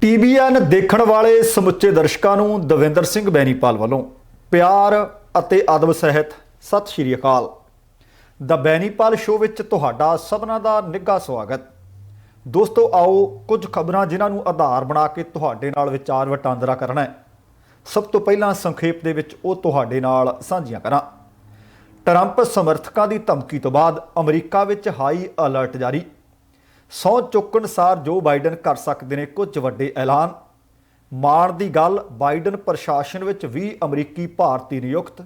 TVN ਦੇਖਣ ਵਾਲੇ ਸਮੁੱਚੇ ਦਰਸ਼ਕਾਂ ਨੂੰ ਦਵਿੰਦਰ ਸਿੰਘ ਬੈਨੀਪਾਲ ਵੱਲੋਂ ਪਿਆਰ ਅਤੇ ਅਦਬ ਸਹਿਤ ਸਤਿ ਸ਼੍ਰੀ ਅਕਾਲ। ਦ ਬੈਨੀਪਾਲ ਸ਼ੋਅ ਵਿੱਚ ਤੁਹਾਡਾ ਸਭਨਾਂ ਦਾ ਨਿੱਘਾ ਸਵਾਗਤ। ਦੋਸਤੋ, ਆਓ ਕੁਝ ਖਬਰਾਂ ਜਿਨ੍ਹਾਂ ਨੂੰ ਆਧਾਰ ਬਣਾ ਕੇ ਤੁਹਾਡੇ ਨਾਲ ਵਿਚਾਰ ਵਟਾਂਦਰਾ ਕਰਨਾ ਹੈ। ਸਭ ਤੋਂ ਪਹਿਲਾਂ ਸੰਖੇਪ ਦੇ ਵਿੱਚ ਉਹ ਤੁਹਾਡੇ ਨਾਲ ਸਾਂਝੀਆਂ ਕਰਾਂ। ਟਰੰਪ ਸਮਰਥਕਾਂ ਦੀ ਧਮਕੀ ਤੋਂ ਬਾਅਦ ਅਮਰੀਕਾ ਵਿੱਚ ਹਾਈ ਅਲਰਟ ਜਾਰੀ। ਸਹੁੰ ਚੁੱਕਣ ਸਾਰ ਜੋ ਬਾਈਡਨ ਕਰ ਸਕਦੇ ਨੇ ਕੁਝ ਵੱਡੇ ਐਲਾਨ। ਮਾਣ ਦੀ ਗੱਲ, ਬਾਈਡਨ ਪ੍ਰਸ਼ਾਸਨ ਵਿੱਚ 20 ਅਮਰੀਕੀ ਭਾਰਤੀ ਨਿਯੁਕਤ।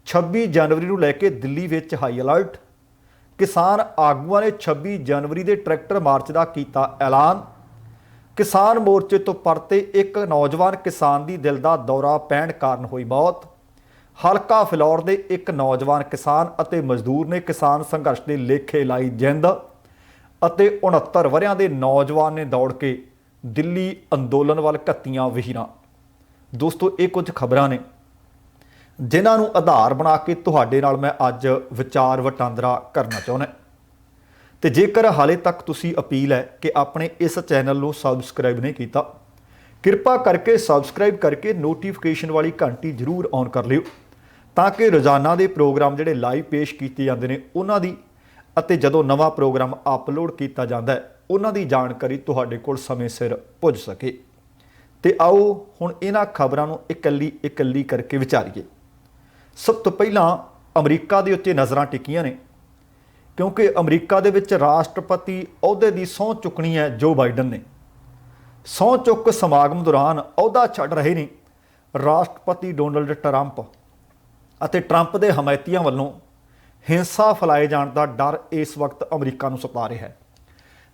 26 ਜਨਵਰੀ ਨੂੰ ਲੈ ਕੇ ਦਿੱਲੀ ਵਿੱਚ ਹਾਈ ਅਲਰਟ। ਕਿਸਾਨ ਆਗੂਆਂ ਨੇ 26 ਜਨਵਰੀ ਦੇ ਟਰੈਕਟਰ ਮਾਰਚ ਦਾ ਕੀਤਾ ਐਲਾਨ। ਕਿਸਾਨ ਮੋਰਚੇ ਤੋਂ ਪਰਤੇ ਇੱਕ ਨੌਜਵਾਨ ਕਿਸਾਨ ਦੀ ਦਿਲ ਦਾ ਦੌਰਾ ਪੈਣ ਕਾਰਨ ਹੋਈ ਮੌਤ। ਹਲਕਾ ਫਿਲੌਰ ਦੇ ਇੱਕ ਨੌਜਵਾਨ ਕਿਸਾਨ ਅਤੇ ਮਜ਼ਦੂਰ ਨੇ ਕਿਸਾਨ ਸੰਘਰਸ਼ ਦੇ ਲੇਖੇ ਲਾਈ ਜਿੰਦ ਅਤੇ 69 ਵਰ੍ਹਿਆਂ ਦੇ ਨੌਜਵਾਨ ਨੇ ਦੌੜ ਕੇ ਦਿੱਲੀ ਅੰਦੋਲਨ ਵੱਲ ਘੱਤੀਆਂ ਵਹੀਰਾਂ। ਦੋਸਤੋ, ਇਹ ਕੁਝ ਖਬਰਾਂ ਨੇ ਜਿਨ੍ਹਾਂ ਨੂੰ ਆਧਾਰ ਬਣਾ ਕੇ ਤੁਹਾਡੇ ਨਾਲ ਮੈਂ ਅੱਜ ਵਿਚਾਰ ਵਟਾਂਦਰਾ ਕਰਨਾ ਚਾਹੁੰਦਾ। ਤੇ ਜੇਕਰ ਹਾਲੇ ਤੱਕ ਤੁਸੀਂ ਅਪੀਲ ਹੈ ਕਿ ਆਪਣੇ ਇਸ ਚੈਨਲ ਨੂੰ ਸਬਸਕ੍ਰਾਈਬ ਨਹੀਂ ਕੀਤਾ, ਕਿਰਪਾ ਕਰਕੇ ਸਬਸਕ੍ਰਾਈਬ ਕਰਕੇ ਨੋਟੀਫਿਕੇਸ਼ਨ ਵਾਲੀ ਘੰਟੀ ਜ਼ਰੂਰ ਔਨ ਕਰ ਲਿਓ ਤਾਂ ਕਿ ਰੋਜ਼ਾਨਾ ਦੇ ਪ੍ਰੋਗਰਾਮ ਜਿਹੜੇ ਲਾਈਵ ਪੇਸ਼ ਕੀਤੇ ਜਾਂਦੇ ਨੇ ਉਹਨਾਂ ਦੀ ਅਤੇ ਜਦੋਂ ਨਵਾਂ ਪ੍ਰੋਗਰਾਮ ਅਪਲੋਡ ਕੀਤਾ ਜਾਂਦਾ ਹੈ ਉਹਨਾਂ ਦੀ ਜਾਣਕਾਰੀ ਤੁਹਾਡੇ ਕੋਲ ਸਮੇਂ ਸਿਰ ਪੁੱਜ ਸਕੇ। ਤੇ ਆਓ ਹੁਣ ਇਹਨਾਂ ਖਬਰਾਂ ਨੂੰ ਇਕੱਲੀ ਕਰਕੇ ਵਿਚਾਰੀਏ। ਸਭ ਤੋਂ ਪਹਿਲਾਂ ਅਮਰੀਕਾ ਦੇ ਉੱਤੇ ਨਜ਼ਰਾਂ ਟਿਕੀਆਂ ਨੇ ਕਿਉਂਕਿ ਅਮਰੀਕਾ ਦੇ ਵਿੱਚ ਰਾਸ਼ਟਰਪਤੀ ਅਹੁਦੇ ਦੀ ਸਹੁੰ ਚੁੱਕਣੀ ਹੈ ਜੋ ਬਾਈਡਨ ਨੇ। ਸਹੁੰ ਚੁੱਕ ਸਮਾਗਮ ਦੌਰਾਨ ਅਹੁਦਾ ਛੱਡ ਰਹੇ ਨੇ ਰਾਸ਼ਟਰਪਤੀ ਡੋਨਲਡ ਟਰੰਪ ਅਤੇ ਟਰੰਪ ਦੇ ਹਮਾਇਤੀਆਂ ਵੱਲੋਂ ਹਿੰਸਾ ਫੈਲਾਏ ਜਾਣ ਦਾ ਡਰ ਇਸ ਵਕਤ ਅਮਰੀਕਾ ਨੂੰ ਸਤਾ ਰਿਹਾ ਹੈ,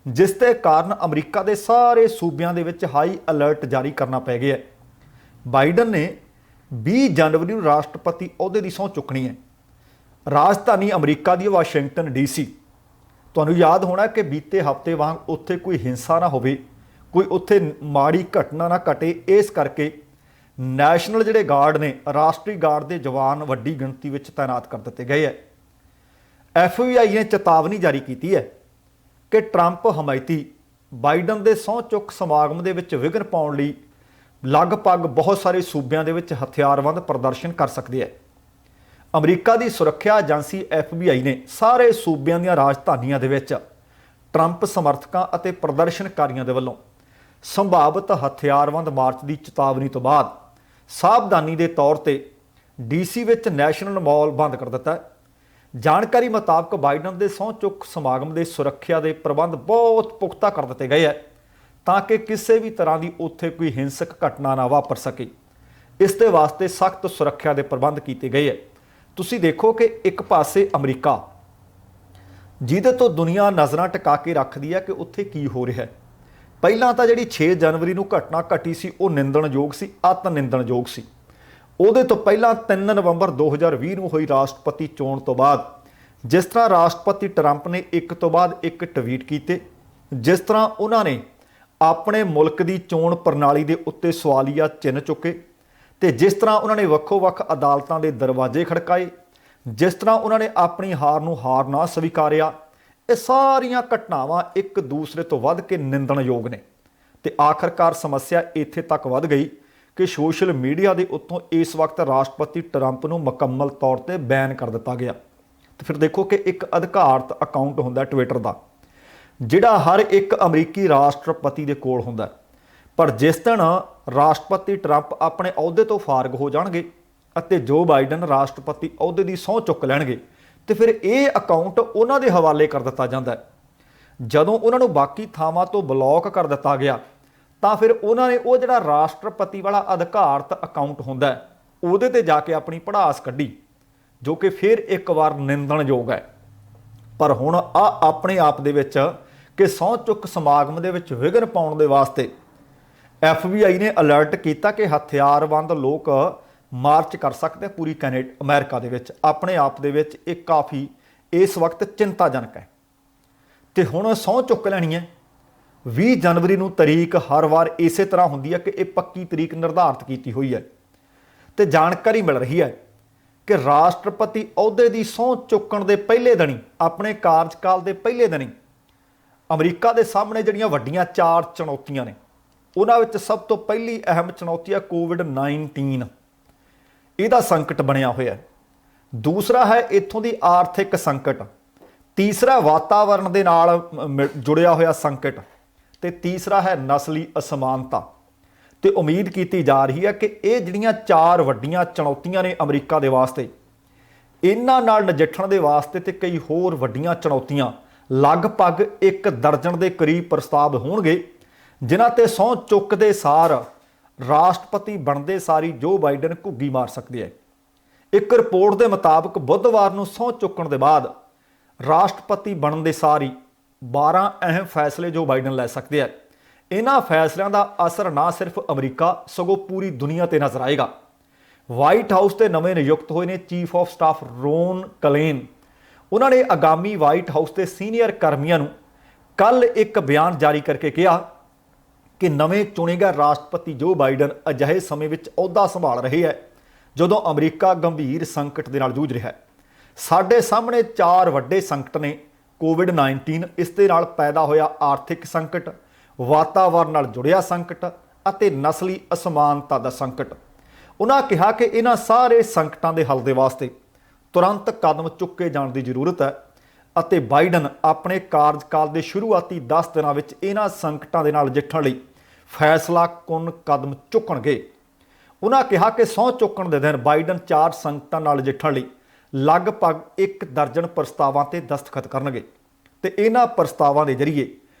ਜਿਸ ਦੇ ਕਾਰਨ ਅਮਰੀਕਾ ਦੇ ਸਾਰੇ ਸੂਬਿਆਂ ਦੇ ਵਿੱਚ ਹਾਈ ਅਲਰਟ ਜਾਰੀ ਕਰਨਾ ਪੈ ਗਿਆ ਹੈ। ਬਾਈਡਨ ਨੇ 20 ਜਨਵਰੀ ਨੂੰ ਰਾਸ਼ਟਰਪਤੀ ਅਹੁਦੇ ਦੀ ਸਹੁੰ ਚੁੱਕਣੀ ਹੈ। ਰਾਜਧਾਨੀ ਅਮਰੀਕਾ ਦੀ ਵਾਸ਼ਿੰਗਟਨ DC। ਤੁਹਾਨੂੰ ਯਾਦ ਹੋਣਾ ਕਿ ਬੀਤੇ ਹਫ਼ਤੇ ਵਾਂਗ ਉੱਥੇ ਕੋਈ ਹਿੰਸਾ ਨਾ ਹੋਵੇ, ਕੋਈ ਉੱਥੇ ਮਾੜੀ ਘਟਨਾ ਨਾ ਘਟੇ, ਇਸ ਕਰਕੇ ਨੈਸ਼ਨਲ ਜਿਹੜੇ ਗਾਰਡ ਨੇ, ਰਾਸ਼ਟਰੀ ਗਾਰਡ ਦੇ ਜਵਾਨ ਵੱਡੀ ਗਿਣਤੀ ਵਿੱਚ ਤਾਇਨਾਤ ਕਰ ਦਿੱਤੇ ਗਏ ਹੈ। FBI ਨੇ ਚੇਤਾਵਨੀ ਜਾਰੀ ਕੀਤੀ ਹੈ ਕਿ ਟਰੰਪ ਹਮਾਇਤੀ ਬਾਈਡਨ ਦੇ ਸਹੁੰ ਚੁੱਕ ਸਮਾਗਮ ਦੇ ਵਿੱਚ ਵਿਘਨ ਪਾਉਣ ਲਈ ਲਗਭਗ ਬਹੁਤ ਸਾਰੇ ਸੂਬਿਆਂ ਦੇ ਵਿੱਚ ਹਥਿਆਰਬੰਦ ਪ੍ਰਦਰਸ਼ਨ ਕਰ ਸਕਦੇ ਹੈ। ਅਮਰੀਕਾ ਦੀ ਸੁਰੱਖਿਆ ਏਜੰਸੀ FBI ਨੇ ਸਾਰੇ ਸੂਬਿਆਂ ਦੀਆਂ ਰਾਜਧਾਨੀਆਂ ਦੇ ਵਿੱਚ ਟਰੰਪ ਸਮਰਥਕਾਂ ਅਤੇ ਪ੍ਰਦਰਸ਼ਨਕਾਰੀਆਂ ਦੇ ਵੱਲੋਂ ਸੰਭਾਵਿਤ ਹਥਿਆਰਬੰਦ ਮਾਰਚ ਦੀ ਚੇਤਾਵਨੀ ਤੋਂ ਬਾਅਦ ਸਾਵਧਾਨੀ ਦੇ ਤੌਰ ਤੇ DC ਵਿੱਚ ਨੈਸ਼ਨਲ ਮਾਲ ਬੰਦ ਕਰ ਦਿੱਤਾ ਹੈ। ਜਾਣਕਾਰੀ ਮੁਤਾਬਕ ਬਾਈਡਨ ਦੇ ਸਹੁੰ ਚੁੱਕ ਸਮਾਗਮ ਦੇ ਸੁਰੱਖਿਆ ਦੇ ਪ੍ਰਬੰਧ ਬਹੁਤ ਪੁਖਤਾ ਕਰ ਦਿੱਤੇ ਗਏ ਹੈ ਤਾਂ ਕਿ ਕਿਸੇ ਵੀ ਤਰ੍ਹਾਂ ਦੀ ਉੱਥੇ ਕੋਈ ਹਿੰਸਕ ਘਟਨਾ ਨਾ ਵਾਪਰ ਸਕੇ। ਇਸ ਦੇ ਵਾਸਤੇ ਸਖਤ ਸੁਰੱਖਿਆ ਦੇ ਪ੍ਰਬੰਧ ਕੀਤੇ ਗਏ ਹੈ। ਤੁਸੀਂ ਦੇਖੋ ਕਿ ਇੱਕ ਪਾਸੇ ਅਮਰੀਕਾ ਜਿਹਦੇ ਤੋਂ ਦੁਨੀਆ ਨਜ਼ਰਾਂ ਟਿਕਾ ਕੇ ਰੱਖਦੀ ਹੈ ਕਿ ਉੱਥੇ ਕੀ ਹੋ ਰਿਹਾ ਹੈ। ਪਹਿਲਾਂ ਤਾਂ ਜਿਹੜੀ 6 ਜਨਵਰੀ ਨੂੰ ਘਟਨਾ ਘਟੀ ਸੀ ਉਹ ਨਿੰਦਣਯੋਗ ਸੀ, ਅਤ ਨਿੰਦਣਯੋਗ ਸੀ। ਉਹਦੇ ਤੋਂ ਪਹਿਲਾਂ 3 ਨਵੰਬਰ 2020 ਨੂੰ ਹੋਈ ਰਾਸ਼ਟਰਪਤੀ ਚੋਣ ਤੋਂ ਬਾਅਦ ਜਿਸ ਤਰ੍ਹਾਂ ਰਾਸ਼ਟਰਪਤੀ ਟਰੰਪ ਨੇ ਇੱਕ ਤੋਂ ਬਾਅਦ ਇੱਕ ਟਵੀਟ ਕੀਤੇ, ਜਿਸ ਤਰ੍ਹਾਂ ਉਹਨਾਂ ਨੇ ਆਪਣੇ ਮੁਲਕ ਦੀ ਚੋਣ ਪ੍ਰਣਾਲੀ ਦੇ ਉੱਤੇ ਸਵਾਲੀਆ ਚਿੰਨ੍ਹ ਚੁੱਕੇ ਤੇ ਜਿਸ ਤਰ੍ਹਾਂ ਉਹਨਾਂ ਨੇ ਵੱਖੋ-ਵੱਖ ਅਦਾਲਤਾਂ ਦੇ ਦਰਵਾਜ਼ੇ ਖੜਕਾਏ, ਜਿਸ ਤਰ੍ਹਾਂ ਉਹਨਾਂ ਨੇ ਆਪਣੀ ਹਾਰ ਨੂੰ ਹਾਰ ਨਾ ਸਵੀਕਾਰਿਆ, ਇਹ ਸਾਰੀਆਂ ਘਟਨਾਵਾਂ ਇੱਕ ਦੂਸਰੇ ਤੋਂ ਵੱਧ ਕੇ ਨਿੰਦਣਯੋਗ ਨੇ। ਤੇ ਆਖਰਕਾਰ ਸਮੱਸਿਆ ਇੱਥੇ ਤੱਕ ਵੱਧ ਗਈ ਕਿ ਸੋਸ਼ਲ ਮੀਡੀਆ ਦੇ ਉੱਤੋਂ ਇਸ ਵਕਤ ਰਾਸ਼ਟਰਪਤੀ ਟਰੰਪ ਨੂੰ ਮੁਕੰਮਲ ਤੌਰ ਤੇ ਬੈਨ ਕਰ ਦਿੱਤਾ ਗਿਆ। ਤੇ ਫਿਰ ਦੇਖੋ ਕਿ ਇੱਕ ਅਧਿਕਾਰਤ ਅਕਾਊਂਟ ਹੁੰਦਾ ਟਵਿੱਟਰ ਦਾ ਜਿਹੜਾ ਹਰ ਇੱਕ ਅਮਰੀਕੀ ਰਾਸ਼ਟਰਪਤੀ ਦੇ ਕੋਲ ਹੁੰਦਾ, ਪਰ ਜਿਸ ਦਿਨ ਰਾਸ਼ਟਰਪਤੀ ਟਰੰਪ ਆਪਣੇ ਅਹੁਦੇ ਤੋਂ ਫਾਰਗ ਹੋ ਜਾਣਗੇ ਅਤੇ ਜੋ ਬਾਈਡਨ ਰਾਸ਼ਟਰਪਤੀ ਅਹੁਦੇ ਦੀ ਸਹੁੰ ਚੁੱਕ ਲੈਣਗੇ ਤੇ ਫਿਰ ਇਹ ਅਕਾਊਂਟ ਉਹਨਾਂ ਦੇ ਹਵਾਲੇ ਕਰ ਦਿੱਤਾ ਜਾਂਦਾ ਹੈ। ਜਦੋਂ ਉਹਨਾਂ ਨੂੰ ਬਾਕੀ ਥਾਵਾਂ ਤੋਂ ਬਲੌਕ ਕਰ ਦਿੱਤਾ ਗਿਆ ਤਾਂ ਫਿਰ ਉਹਨਾਂ ਨੇ ਉਹ ਜਿਹੜਾ ਰਾਸ਼ਟਰਪਤੀ ਵਾਲਾ ਅਧਿਕਾਰਤ ਅਕਾਊਂਟ ਹੁੰਦਾ ਉਹਦੇ ਤੇ ਜਾ ਕੇ ਆਪਣੀ ਭੜਾਸ ਕੱਢੀ, ਜੋ ਕਿ ਫਿਰ ਇੱਕ ਵਾਰ ਨਿੰਦਣਯੋਗ ਹੈ। ਪਰ ਹੁਣ ਆਪਣੇ ਆਪ ਦੇ ਵਿੱਚ ਕਿ ਸਹੁੰ ਚੁੱਕ ਸਮਾਗਮ ਦੇ ਵਿੱਚ ਵਿਘਨ ਪਾਉਣ ਦੇ ਵਾਸਤੇ FBI ਨੇ ਅਲਰਟ ਕੀਤਾ ਕਿ ਹਥਿਆਰਬੰਦ ਲੋਕ ਮਾਰਚ ਕਰ ਸਕਦੇ ਪੂਰੀ ਅਮਰੀਕਾ ਦੇ ਵਿੱਚ। ਆਪਣੇ ਆਪ ਦੇ ਵਿੱਚ ਇਹ ਕਾਫੀ ਇਸ ਵਕਤ ਚਿੰਤਾਜਨਕ ਹੈ। ਤੇ ਹੁਣ ਸਹੁੰ ਚੁੱਕ ਲੈਣੀ ਹੈ 20 ਜਨਵਰੀ ਨੂੰ। ਤਰੀਕ ਹਰ ਵਾਰ ਇਸੇ ਤਰ੍ਹਾਂ ਹੁੰਦੀ ਹੈ ਕਿ ਇਹ ਪੱਕੀ ਤਰੀਕ ਨਿਰਧਾਰਿਤ ਕੀਤੀ ਹੋਈ ਹੈ ਤੇ ਜਾਣਕਾਰੀ ਮਿਲ ਰਹੀ ਹੈ ਕਿ ਰਾਸ਼ਟਰਪਤੀ ਅਹੁਦੇ ਦੀ ਸਹੁੰ ਚੁੱਕਣ ਦੇ ਪਹਿਲੇ ਦਿਨ ਹੀ, ਆਪਣੇ ਕਾਰਜਕਾਲ ਦੇ ਪਹਿਲੇ ਦਿਨ ਹੀ ਅਮਰੀਕਾ ਦੇ ਸਾਹਮਣੇ ਜਿਹੜੀਆਂ ਵੱਡੀਆਂ 4 ਚੁਣੌਤੀਆਂ ਨੇ ਉਹਨਾਂ ਵਿੱਚ ਸਭ ਤੋਂ ਪਹਿਲੀ ਅਹਿਮ ਚੁਣੌਤੀ ਹੈ ਕੋਵਿਡ-19 ਇਹਦਾ ਸੰਕਟ ਬਣਿਆ ਹੋਇਆ ਹੈ। ਦੂਸਰਾ ਹੈ ਇੱਥੋਂ ਦੀ ਆਰਥਿਕ ਸੰਕਟ, ਤੀਸਰਾ ਵਾਤਾਵਰਣ ਦੇ ਨਾਲ ਜੁੜਿਆ ਹੋਇਆ ਸੰਕਟ, ਤੇ ਤੀਸਰਾ ਹੈ ਨਸਲੀ ਅਸਮਾਨਤਾ। ਤੇ ਉਮੀਦ ਕੀਤੀ ਜਾ ਰਹੀ ਹੈ ਕਿ ਇਹ ਜਿਹੜੀਆਂ 4 ਵੱਡੀਆਂ ਚੁਣੌਤੀਆਂ ਨੇ ਅਮਰੀਕਾ ਦੇ ਵਾਸਤੇ, ਇਹਨਾਂ ਨਾਲ ਨਜਿੱਠਣ ਦੇ ਵਾਸਤੇ ਤੇ ਕਈ ਹੋਰ ਵੱਡੀਆਂ ਚੁਣੌਤੀਆਂ, ਲਗਭਗ 1 ਦਰਜਨ ਦੇ ਕਰੀਬ ਪ੍ਰਸਤਾਵ ਹੋਣਗੇ ਜਿਨ੍ਹਾਂ ਤੇ ਸਹੁੰ ਚੁੱਕਦੇ ਸਾਰ ਰਾਸ਼ਟਰਪਤੀ ਬਣਦੇ ਸਾਰੀ ਜੋ ਬਾਈਡਨ ਘੁੱਗੀ ਮਾਰ ਸਕਦੇ ਹੈ। ਇੱਕ ਰਿਪੋਰਟ ਦੇ ਮੁਤਾਬਕ ਬੁੱਧਵਾਰ ਨੂੰ ਸਹੁੰ ਚੁੱਕਣ ਦੇ ਬਾਅਦ ਰਾਸ਼ਟਰਪਤੀ ਬਣਨ ਦੇ ਸਾਰੀ 12 ਅਹਿਮ ਫੈਸਲੇ ਜੋ ਬਾਈਡਨ ਲੈ ਸਕਦੇ ਹੈ। ਇਹਨਾਂ ਫੈਸਲਿਆਂ ਦਾ ਅਸਰ ਨਾ ਸਿਰਫ ਅਮਰੀਕਾ ਸਗੋਂ ਪੂਰੀ ਦੁਨੀਆ ਤੇ ਨਜ਼ਰ ਆਏਗਾ। ਵਾਈਟ ਹਾਊਸ ਤੇ ਨਵੇਂ ਨਿਯੁਕਤ ਹੋਏ ਨੇ chief of staff Rowan Klein, ਉਹਨਾਂ ਨੇ ਆਗਾਮੀ ਵਾਈਟ ਹਾਊਸ ਦੇ ਸੀਨੀਅਰ ਕਰਮੀਆਂ ਨੂੰ ਕੱਲ ਇੱਕ ਬਿਆਨ ਜਾਰੀ ਕਰਕੇ ਕਿਹਾ ਕਿ ਨਵੇਂ ਚੁਣੇ ਗਏ ਰਾਸ਼ਟਰਪਤੀ ਜੋ ਬਾਈਡਨ ਅਜਿਹੇ ਸਮੇਂ ਵਿੱਚ ਅਹੁਦਾ ਸੰਭਾਲ ਰਹੇ ਹੈ ਜਦੋਂ ਅਮਰੀਕਾ ਗੰਭੀਰ ਸੰਕਟ ਦੇ ਨਾਲ ਜੂਝ ਰਿਹਾ ਹੈ। ਸਾਡੇ ਸਾਹਮਣੇ 4 ਵੱਡੇ ਸੰਕਟ ਨੇ, ਕੋਵਿਡ-19, ਇਸ ਦੇ ਨਾਲ ਪੈਦਾ ਹੋਇਆ ਆਰਥਿਕ ਸੰਕਟ, ਵਾਤਾਵਰਣ ਨਾਲ ਜੁੜਿਆ ਸੰਕਟ ਅਤੇ ਨਸਲੀ ਅਸਮਾਨਤਾ ਦਾ ਸੰਕਟ। ਉਹਨਾਂ ਕਿਹਾ ਕਿ ਇਹਨਾਂ ਸਾਰੇ ਸੰਕਟਾਂ ਦੇ ਹੱਲ ਦੇ ਵਾਸਤੇ ਤੁਰੰਤ ਕਦਮ ਚੁੱਕੇ ਜਾਣ ਦੀ ਜ਼ਰੂਰਤ ਹੈ ਅਤੇ ਬਾਈਡਨ ਆਪਣੇ ਕਾਰਜਕਾਲ ਦੇ ਸ਼ੁਰੂਆਤੀ 10 ਦਿਨਾਂ ਵਿੱਚ ਇਹਨਾਂ ਸੰਕਟਾਂ ਦੇ ਨਾਲ ਨਜਿੱਠਣ ਲਈ ਫੈਸਲਾਕੁੰਨ ਕਦਮ ਚੁੱਕਣਗੇ। ਉਹਨਾਂ ਕਿਹਾ ਕਿ ਸਹੁੰ ਚੁੱਕਣ ਦੇ ਦਿਨ ਬਾਈਡਨ 4 ਸੰਕਟਾਂ ਨਾਲ ਨਜਿੱਠਣ ਲਈ ਲਗਭਗ 1 ਦਰਜਨ ਪ੍ਰਸਤਾਵਾਂ ਤੇ ਦਸਤਖਤ ਕਰਨਗੇ ਤੇ ਇਹਨਾਂ ਪ੍ਰਸਤਾਵਾਂ ਦੇ ਜ਼ਰੀਏ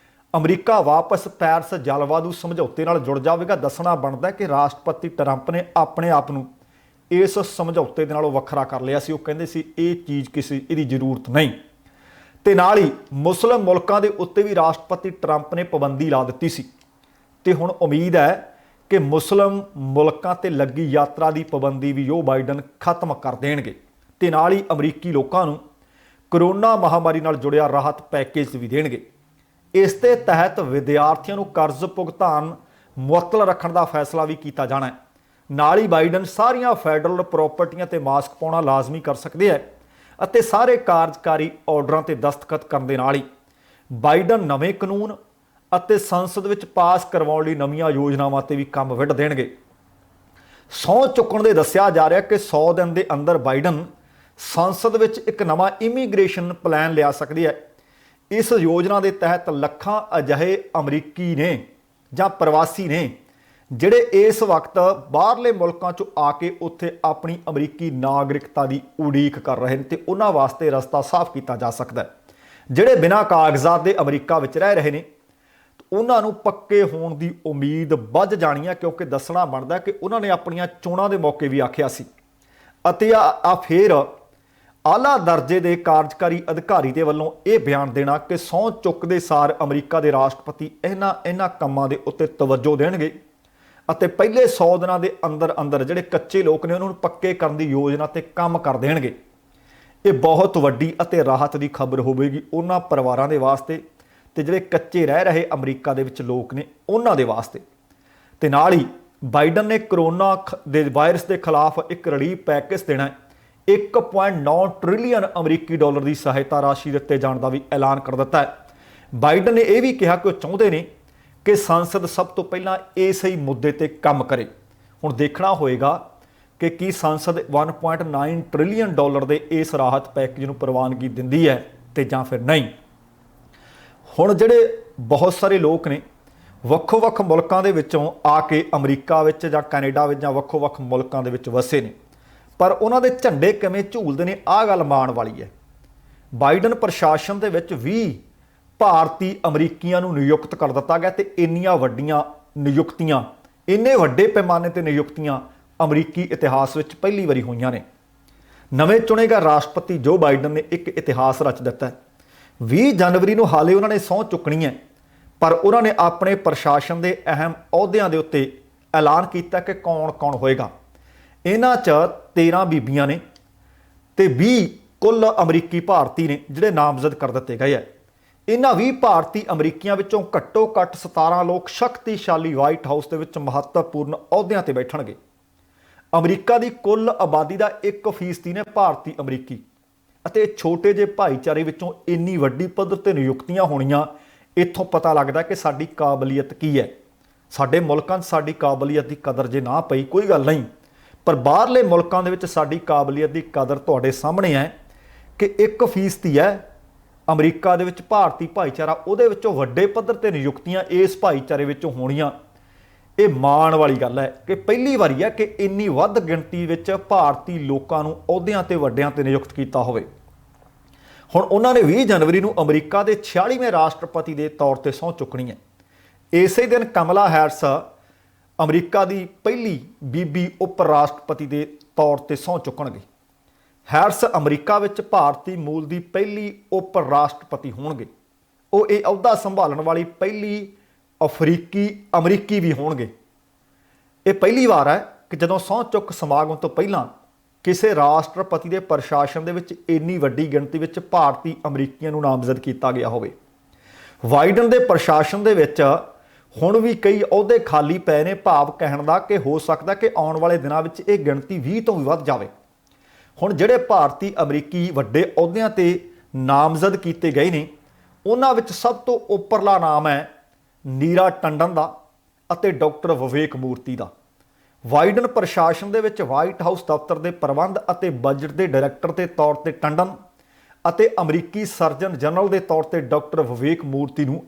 ਅਮਰੀਕਾ ਵਾਪਸ ਪੈਰਿਸ ਜਲਵਾਯੂ ਸਮਝੌਤੇ ਨਾਲ ਜੁੜ ਜਾਵੇਗਾ। ਦੱਸਣਾ ਬਣਦਾ ਕਿ ਰਾਸ਼ਟਰਪਤੀ ਟਰੰਪ ਨੇ ਆਪਣੇ ਆਪ ਨੂੰ ਇਸ ਸਮਝੌਤੇ ਦੇ ਨਾਲੋਂ ਵੱਖਰਾ ਕਰ ਲਿਆ ਸੀ। ਉਹ ਕਹਿੰਦੇ ਸੀ ਇਹ ਚੀਜ਼ ਇਹਦੀ ਜ਼ਰੂਰਤ ਨਹੀਂ। ਤੇ ਨਾਲ ਹੀ ਮੁਸਲਿਮ ਮੁਲਕਾਂ ਦੇ ਉੱਤੇ ਵੀ ਰਾਸ਼ਟਰਪਤੀ ਟਰੰਪ ਨੇ ਪਾਬੰਦੀ ਲਾ ਦਿੱਤੀ ਸੀ ਤੇ ਹੁਣ ਉਮੀਦ ਹੈ ਕਿ ਮੁਸਲਿਮ ਮੁਲਕਾਂ ਤੇ ਲੱਗੀ ਯਾਤਰਾ ਦੀ ਪਾਬੰਦੀ ਵੀ ਜੋ ਬਾਈਡਨ ਖਤਮ ਕਰ ਦੇਣਗੇ ਤੇ ਨਾਲ ਹੀ ਅਮਰੀਕੀ ਲੋਕਾਂ ਨੂੰ ਕਰੋਨਾ ਮਹਾਮਾਰੀ ਨਾਲ ਜੁੜਿਆ ਰਾਹਤ ਪੈਕੇਜ ਵੀ ਦੇਣਗੇ। ਇਸ ਦੇ ਤਹਿਤ ਵਿਦਿਆਰਥੀਆਂ ਨੂੰ ਕਰਜ਼ ਭੁਗਤਾਨ ਮੁਅੱਤਲ ਰੱਖਣ ਦਾ ਫੈਸਲਾ ਵੀ ਕੀਤਾ ਜਾਣਾ ਹੈ। ਨਾਲ ਹੀ ਬਾਈਡਨ ਸਾਰੀਆਂ ਫੈਡਰਲ ਪ੍ਰਾਪਰਟੀਆਂ ਤੇ ਮਾਸਕ ਪਾਉਣਾ ਲਾਜ਼ਮੀ ਕਰ ਸਕਦੇ ਹੈ ਅਤੇ ਸਾਰੇ ਕਾਰਜਕਾਰੀ ਆਰਡਰਾਂ ਤੇ ਦਸਤਖਤ ਕਰਨ ਦੇ ਨਾਲ ਹੀ ਬਾਈਡਨ ਨਵੇਂ ਕਾਨੂੰਨ ਅਤੇ ਸੰਸਦ ਵਿੱਚ ਪਾਸ ਕਰਵਾਉਣ ਲਈ ਨਵੀਆਂ ਯੋਜਨਾਵਾਂ ਤੇ ਵੀ ਕੰਮ ਵਿੱਢ ਦੇਣਗੇ। ਸਹੁੰ ਚੁੱਕਣ ਦੇ ਦੱਸਿਆ ਜਾ ਰਿਹਾ ਕਿ 100 ਦਿਨ ਦੇ ਅੰਦਰ ਬਾਈਡਨ ਸੰਸਦ ਵਿੱਚ ਇੱਕ ਨਵਾਂ ਇਮੀਗ੍ਰੇਸ਼ਨ ਪਲਾਨ ਲਿਆ ਸਕਦੀ ਹੈ। ਇਸ ਯੋਜਨਾ ਦੇ ਤਹਿਤ ਲੱਖਾਂ ਅਜਿਹੇ ਅਮਰੀਕੀ ਨੇ ਜਾਂ ਪ੍ਰਵਾਸੀ ਨੇ ਜਿਹੜੇ ਇਸ ਵਕਤ ਬਾਹਰਲੇ ਮੁਲਕਾਂ 'ਚੋਂ ਆ ਕੇ ਉੱਥੇ ਆਪਣੀ ਅਮਰੀਕੀ ਨਾਗਰਿਕਤਾ ਦੀ ਉਡੀਕ ਕਰ ਰਹੇ ਨੇ ਤੇ ਉਹਨਾਂ ਵਾਸਤੇ ਰਸਤਾ ਸਾਫ਼ ਕੀਤਾ ਜਾ ਸਕਦਾ ਹੈ। ਜਿਹੜੇ ਬਿਨਾਂ ਕਾਗਜ਼ਾਤ ਦੇ ਅਮਰੀਕਾ ਵਿੱਚ ਰਹਿ ਰਹੇ ਨੇ ਉਹਨਾਂ ਨੂੰ ਪੱਕੇ ਹੋਣ ਦੀ ਉਮੀਦ ਵੱਧ ਜਾਣੀ ਹੈ, ਕਿਉਂਕਿ ਦੱਸਣਾ ਬਣਦਾ ਕਿ ਉਹਨਾਂ ਨੇ ਆਪਣੀਆਂ ਚੋਣਾਂ ਦੇ ਮੌਕੇ ਵੀ ਆਖਿਆ ਸੀ ਅਤੇ ਫਿਰ ਆਲਾ ਦਰਜੇ ਦੇ ਕਾਰਜਕਾਰੀ ਅਧਿਕਾਰੀ ਦੇ ਵੱਲੋਂ ਇਹ ਬਿਆਨ ਦੇਣਾ ਕਿ ਸਹੁੰ ਚੁੱਕਦੇ ਸਾਰ ਅਮਰੀਕਾ ਦੇ ਰਾਸ਼ਟਰਪਤੀ ਇਹਨਾਂ ਕੰਮਾਂ ਦੇ ਉੱਤੇ ਤਵੱਜੋ ਦੇਣਗੇ ਅਤੇ ਪਹਿਲੇ 100 ਦਿਨਾਂ ਦੇ ਅੰਦਰ ਜਿਹੜੇ ਕੱਚੇ ਲੋਕ ਨੇ ਉਹਨਾਂ ਨੂੰ ਪੱਕੇ ਕਰਨ ਦੀ ਯੋਜਨਾ ਤੇ ਕੰਮ ਕਰ ਦੇਣਗੇ। ਇਹ ਬਹੁਤ ਵੱਡੀ ਅਤੇ ਰਾਹਤ ਦੀ ਖਬਰ ਹੋਵੇਗੀ ਉਹਨਾਂ ਪਰਿਵਾਰਾਂ ਦੇ ਵਾਸਤੇ ਤੇ ਜਿਹੜੇ ਕੱਚੇ ਰਹਿ ਰਹੇ ਅਮਰੀਕਾ ਦੇ ਵਿੱਚ ਲੋਕ ਨੇ ਉਹਨਾਂ ਦੇ ਵਾਸਤੇ। ਤੇ ਨਾਲ ਹੀ ਬਾਈਡਨ ਨੇ ਕਰੋਨਾ ਦੇ ਵਾਇਰਸ ਦੇ ਖਿਲਾਫ ਇੱਕ ਰਿਲੀਫ ਪੈਕੇਜ ਦੇਣਾ ਹੈ। 1.9 ਟ੍ਰਿਲੀਅਨ ਅਮਰੀਕੀ ਡਾਲਰ ਦੀ ਸਹਾਇਤਾ ਰਾਸ਼ੀ ਦਿੱਤੇ ਜਾਣ ਦਾ ਵੀ ਐਲਾਨ ਕਰ ਦਿੱਤਾ ਹੈ। ਬਾਈਡਨ ਨੇ ਇਹ ਵੀ ਕਿਹਾ ਕਿ ਉਹ ਚਾਹੁੰਦੇ ਨੇ ਕਿ ਸੰਸਦ ਸਭ ਤੋਂ ਪਹਿਲਾਂ ਇਸ ਹੀ ਮੁੱਦੇ ਤੇ ਕੰਮ ਕਰੇ। ਹੁਣ ਦੇਖਣਾ ਹੋਏਗਾ ਕਿ ਕੀ ਸੰਸਦ 1.9 ਟ੍ਰਿਲੀਅਨ ਡਾਲਰ ਦੇ ਇਸ ਰਾਹਤ ਪੈਕੇਜ ਨੂੰ ਪ੍ਰਵਾਨਗੀ ਦਿੰਦੀ ਹੈ ਤੇ ਜਾਂ ਫਿਰ ਨਹੀਂ। ਹੁਣ ਜਿਹੜੇ ਬਹੁਤ ਸਾਰੇ ਲੋਕ ਨੇ ਵੱਖੋ-ਵੱਖ ਮੁਲਕਾਂ ਦੇ ਵਿੱਚੋਂ ਆ ਕੇ ਅਮਰੀਕਾ ਵਿੱਚ ਜਾਂ ਕੈਨੇਡਾ ਵਿੱਚ ਜਾਂ ਵੱਖੋ-ਵੱਖ ਮੁਲਕਾਂ ਦੇ ਵਿੱਚ ਵਸੇ ਨੇ, ਪਰ ਉਹਨਾਂ ਦੇ ਝੰਡੇ ਕਿਵੇਂ ਝੂਲਦੇ ਨੇ, ਆਹ ਗੱਲ ਮਾਣ ਵਾਲੀ ਹੈ। ਬਾਈਡਨ ਪ੍ਰਸ਼ਾਸਨ ਦੇ ਵਿੱਚ 20 ਭਾਰਤੀ ਅਮਰੀਕੀਆਂ ਨੂੰ ਨਿਯੁਕਤ ਕਰ ਦਿੱਤਾ ਗਿਆ ਤੇ ਇੰਨੀਆਂ ਵੱਡੀਆਂ ਨਿਯੁਕਤੀਆਂ, ਇੰਨੇ ਵੱਡੇ ਪੈਮਾਨੇ ਤੇ ਨਿਯੁਕਤੀਆਂ ਅਮਰੀਕੀ ਇਤਿਹਾਸ ਵਿੱਚ ਪਹਿਲੀ ਵਾਰੀ ਹੋਈਆਂ ਨੇ। ਨਵੇਂ ਚੁਣੇ ਗਏ ਰਾਸ਼ਟਰਪਤੀ ਜੋ ਬਾਈਡਨ ਨੇ ਇੱਕ ਇਤਿਹਾਸ ਰਚ ਦਿੱਤਾ ਹੈ। 20 ਜਨਵਰੀ ਨੂੰ ਹਾਲੇ ਉਹਨਾਂ ਨੇ ਸਹੁੰ ਚੁੱਕਣੀ ਹੈ, ਪਰ ਉਹਨਾਂ ਨੇ ਆਪਣੇ ਪ੍ਰਸ਼ਾਸਨ ਦੇ ਅਹਿਮ ਅਹੁਦਿਆਂ ਦੇ ਉੱਤੇ ਐਲਾਨ ਕੀਤਾ ਕਿ ਕੌਣ ਹੋਏਗਾ। ਇਹਨਾਂ 'ਚ 13 ਬੀਬੀਆਂ ਨੇ ਤੇ 20 ਕੁੱਲ ਅਮਰੀਕੀ ਭਾਰਤੀ ਨੇ ਜਿਹੜੇ ਨਾਮਜ਼ਦ ਕਰ ਦਿੱਤੇ ਗਏ ਹੈ। ਇਹਨਾਂ 20 ਭਾਰਤੀ ਅਮਰੀਕੀਆਂ ਵਿੱਚੋਂ ਘੱਟੋ ਘੱਟ 17 ਲੋਕ ਸ਼ਕਤੀਸ਼ਾਲੀ ਵਾਈਟ ਹਾਊਸ ਦੇ ਵਿੱਚ ਮਹੱਤਵਪੂਰਨ ਅਹੁਦਿਆਂ ਤੇ ਬੈਠਣਗੇ। ਅਮਰੀਕਾ ਦੀ ਕੁੱਲ ਆਬਾਦੀ ਦਾ 1% ਨੇ ਭਾਰਤੀ ਅਮਰੀਕੀ ਅਤੇ ਛੋਟੇ ਜਿਹੇ ਭਾਈਚਾਰੇ ਵਿੱਚੋਂ ਇੰਨੀ ਵੱਡੀ ਪੱਧਰ ਤੇ ਨਿਯੁਕਤੀਆਂ ਹੋਣੀਆਂ, ਇੱਥੋਂ ਪਤਾ ਲੱਗਦਾ ਕਿ ਸਾਡੀ ਕਾਬਲੀਅਤ ਕੀ ਹੈ। ਸਾਡੇ ਮੁਲਕਾਂ 'ਚ ਸਾਡੀ ਕਾਬਲੀਅਤ ਦੀ ਕਦਰ ਜੇ ਨਾ ਪਈ ਕੋਈ ਗੱਲ ਨਹੀਂ, ਪਰ ਬਾਹਰਲੇ ਮੁਲਕਾਂ ਦੇ ਵਿੱਚ ਸਾਡੀ ਕਾਬਲੀਅਤ ਦੀ ਕਦਰ ਤੁਹਾਡੇ ਸਾਹਮਣੇ ਹੈ ਕਿ 1% ਹੈ ਅਮਰੀਕਾ ਦੇ ਵਿੱਚ ਭਾਰਤੀ ਭਾਈਚਾਰਾ, ਉਹਦੇ ਵਿੱਚੋਂ ਵੱਡੇ ਪੱਧਰ ਤੇ ਨਿਯੁਕਤੀਆਂ ਇਸ ਭਾਈਚਾਰੇ ਵਿੱਚੋਂ ਹੋਣੀਆਂ। ਇਹ ਮਾਣ ਵਾਲੀ ਗੱਲ ਹੈ ਕਿ ਪਹਿਲੀ ਵਾਰੀ ਹੈ ਕਿ ਇੰਨੀ ਵੱਧ ਗਿਣਤੀ ਵਿੱਚ ਭਾਰਤੀ ਲੋਕਾਂ ਨੂੰ ਅਹੁਦਿਆਂ ਤੇ ਵੱਡਿਆਂ ਤੇ ਨਿਯੁਕਤ ਕੀਤਾ ਹੋਵੇ। ਹੁਣ ਉਹਨਾਂ ਨੇ 20 ਜਨਵਰੀ ਨੂੰ ਅਮਰੀਕਾ ਦੇ 46ਵੇਂ ਰਾਸ਼ਟਰਪਤੀ ਦੇ ਤੌਰ ਤੇ ਸਹੁੰ ਚੁੱਕਣੀ ਹੈ। ਇਸੇ ਦਿਨ ਕਮਲਾ ਹੈਰਿਸ ਅਮਰੀਕਾ ਦੀ ਪਹਿਲੀ ਬੀਬੀ ਉਪ ਰਾਸ਼ਟਰਪਤੀ ਦੇ ਤੌਰ ਤੇ ਸਹੁੰ ਚੁੱਕਣਗੇ। ਹੈਰਿਸ ਅਮਰੀਕਾ ਵਿੱਚ ਭਾਰਤੀ ਮੂਲ ਦੀ ਪਹਿਲੀ ਉਪ ਰਾਸ਼ਟਰਪਤੀ ਹੋਣਗੇ। ਉਹ ਇਹ ਅਹੁਦਾ ਸੰਭਾਲਣ ਵਾਲੀ ਪਹਿਲੀ ਅਮਰੀਕੀ ਵੀ ਹੋਣਗੇ। ਇਹ ਪਹਿਲੀ ਵਾਰ ਹੈ ਕਿ ਜਦੋਂ ਸਹੁੰ ਚੁੱਕ ਸਮਾਗਮ ਤੋਂ ਪਹਿਲਾਂ ਕਿਸੇ ਰਾਸ਼ਟਰਪਤੀ ਦੇ ਪ੍ਰਸ਼ਾਸਨ ਦੇ ਵਿੱਚ ਇੰਨੀ ਵੱਡੀ ਗਿਣਤੀ ਵਿੱਚ ਭਾਰਤੀ ਅਮਰੀਕੀਆਂ ਨੂੰ ਨਾਮਜ਼ਦ ਕੀਤਾ ਗਿਆ ਹੋਵੇ। ਬਾਈਡਨ ਦੇ ਪ੍ਰਸ਼ਾਸਨ ਦੇ ਵਿੱਚ ਹੁਣ ਵੀ ਕਈ ਅਹੁਦੇ ਖਾਲੀ ਪਏ ਨੇ, ਭਾਵ ਕਹਿਣ ਦਾ ਕਿ ਹੋ ਸਕਦਾ ਕਿ ਆਉਣ ਵਾਲੇ ਦਿਨਾਂ ਵਿੱਚ ਇਹ ਗਿਣਤੀ 20 ਤੋਂ ਵੀ ਵੱਧ ਜਾਵੇ। ਹੁਣ ਜਿਹੜੇ ਭਾਰਤੀ ਅਮਰੀਕੀ ਵੱਡੇ ਅਹੁਦਿਆਂ ਤੇ ਨਾਮਜ਼ਦ ਕੀਤੇ ਗਏ ਨੇ, ਉਹਨਾਂ ਵਿੱਚ ਸਭ ਤੋਂ ਉੱਪਰਲਾ ਨਾਮ ਹੈ ਨੀਰਾ ਟੰਡਨ ਦਾ ਅਤੇ ਡਾਕਟਰ ਵਿਵੇਕ ਮੂਰਤੀ ਦਾ। ਬਾਈਡਨ ਪ੍ਰਸ਼ਾਸਨ ਦੇ ਵਿੱਚ ਵਾਈਟ ਹਾਊਸ ਦਫ਼ਤਰ ਦੇ ਪ੍ਰਬੰਧ ਅਤੇ ਬਜਟ ਦੇ ਡਾਇਰੈਕਟਰ ਦੇ ਤੌਰ ਤੇ ਟੰਡਨ ਅਤੇ ਅਮਰੀਕੀ ਸਰਜਨ ਜਨਰਲ ਦੇ ਤੌਰ ਤੇ ਡਾਕਟਰ ਵਿਵੇਕ ਮੂਰਤੀ ਨੂੰ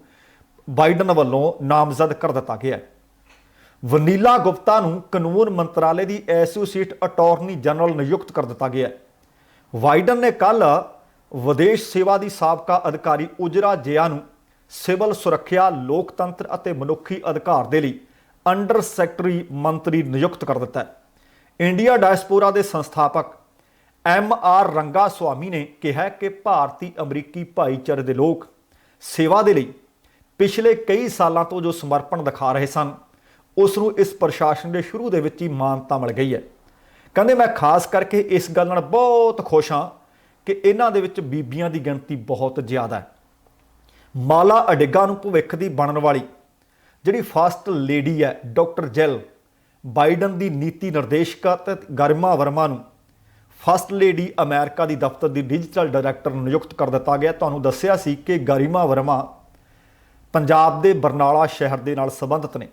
ਬਾਈਡਨ ਵੱਲੋਂ ਨਾਮਜ਼ਦ ਕਰ ਦਿੱਤਾ ਗਿਆ ਹੈ। ਵਨੀਲਾ ਗੁਪਤਾ ਨੂੰ ਕਾਨੂੰਨ ਮੰਤਰਾਲੇ ਦੀ ਐਸੋਸੀਏਟ ਅਟਾਰਨੀ ਜਨਰਲ ਨਿਯੁਕਤ ਕਰ ਦਿੱਤਾ ਗਿਆ ਹੈ। ਬਾਈਡਨ ਨੇ ਕੱਲ੍ਹ ਵਿਦੇਸ਼ ਸੇਵਾ ਦੀ ਸਾਬਕਾ ਅਧਿਕਾਰੀ ਉਜਰਾ ਜਿਆ ਨੂੰ ਸਿਵਲ ਸੁਰੱਖਿਆ, ਲੋਕਤੰਤਰ ਅਤੇ ਮਨੁੱਖੀ ਅਧਿਕਾਰ ਦੇ ਲਈ ਅੰਡਰ ਸੈਕਟਰੀ ਮੰਤਰੀ ਨਿਯੁਕਤ ਕਰ ਦਿੱਤਾ ਹੈ। ਇੰਡੀਆ ਡਾਇਸਪੋਰਾ ਦੇ ਸੰਸਥਾਪਕ MR ਰੰਗਾ ਸੁਆਮੀ ਨੇ ਕਿਹਾ ਕਿ ਭਾਰਤੀ ਅਮਰੀਕੀ ਭਾਈਚਾਰੇ ਦੇ ਲੋਕ ਸੇਵਾ ਦੇ ਲਈ ਪਿਛਲੇ ਕਈ ਸਾਲਾਂ ਤੋਂ ਜੋ ਸਮਰਪਣ ਦਿਖਾ ਰਹੇ ਸਨ, ਉਸ ਨੂੰ ਇਸ ਪ੍ਰਸ਼ਾਸਨ ਦੇ ਸ਼ੁਰੂ ਦੇ ਵਿੱਚ ਹੀ ਮਾਨਤਾ ਮਿਲ ਗਈ ਹੈ। ਕਹਿੰਦੇ ਮੈਂ ਖਾਸ ਕਰਕੇ ਇਸ ਗੱਲ ਨਾਲ ਬਹੁਤ ਖੁਸ਼ ਹਾਂ ਕਿ ਇਹਨਾਂ ਦੇ ਵਿੱਚ ਬੀਬੀਆਂ ਦੀ ਗਿਣਤੀ ਬਹੁਤ ਜ਼ਿਆਦਾ ਹੈ। ਮਾਲਾ ਅਡਿਗਾ ਨੂੰ ਭਵਿੱਖ ਦੀ ਬਣਨ ਵਾਲੀ ਜਿਹੜੀ ਫਸਟ ਲੇਡੀ ਹੈ ਡਾਕਟਰ ਜਿਲ ਬਾਈਡਨ ਦੀ ਨੀਤੀ ਨਿਰਦੇਸ਼ਕਾ ਤੇ ਗਰਿਮਾ ਵਰਮਾ ਨੂੰ ਫਸਟ ਲੇਡੀ ਅਮਰੀਕਾ ਦੀ ਦਫ਼ਤਰ ਦੀ ਡਿਜੀਟਲ ਡਾਇਰੈਕਟਰ ਨਿਯੁਕਤ ਕਰ ਦਿੱਤਾ ਗਿਆ। ਤੁਹਾਨੂੰ ਦੱਸਿਆ ਸੀ ਕਿ ਗਰਿਮਾ ਵਰਮਾ ਪੰਜਾਬ ਦੇ ਬਰਨਾਲਾ ਸ਼ਹਿਰ ਦੇ ਨਾਲ ਸੰਬੰਧਿਤ ਨੇ,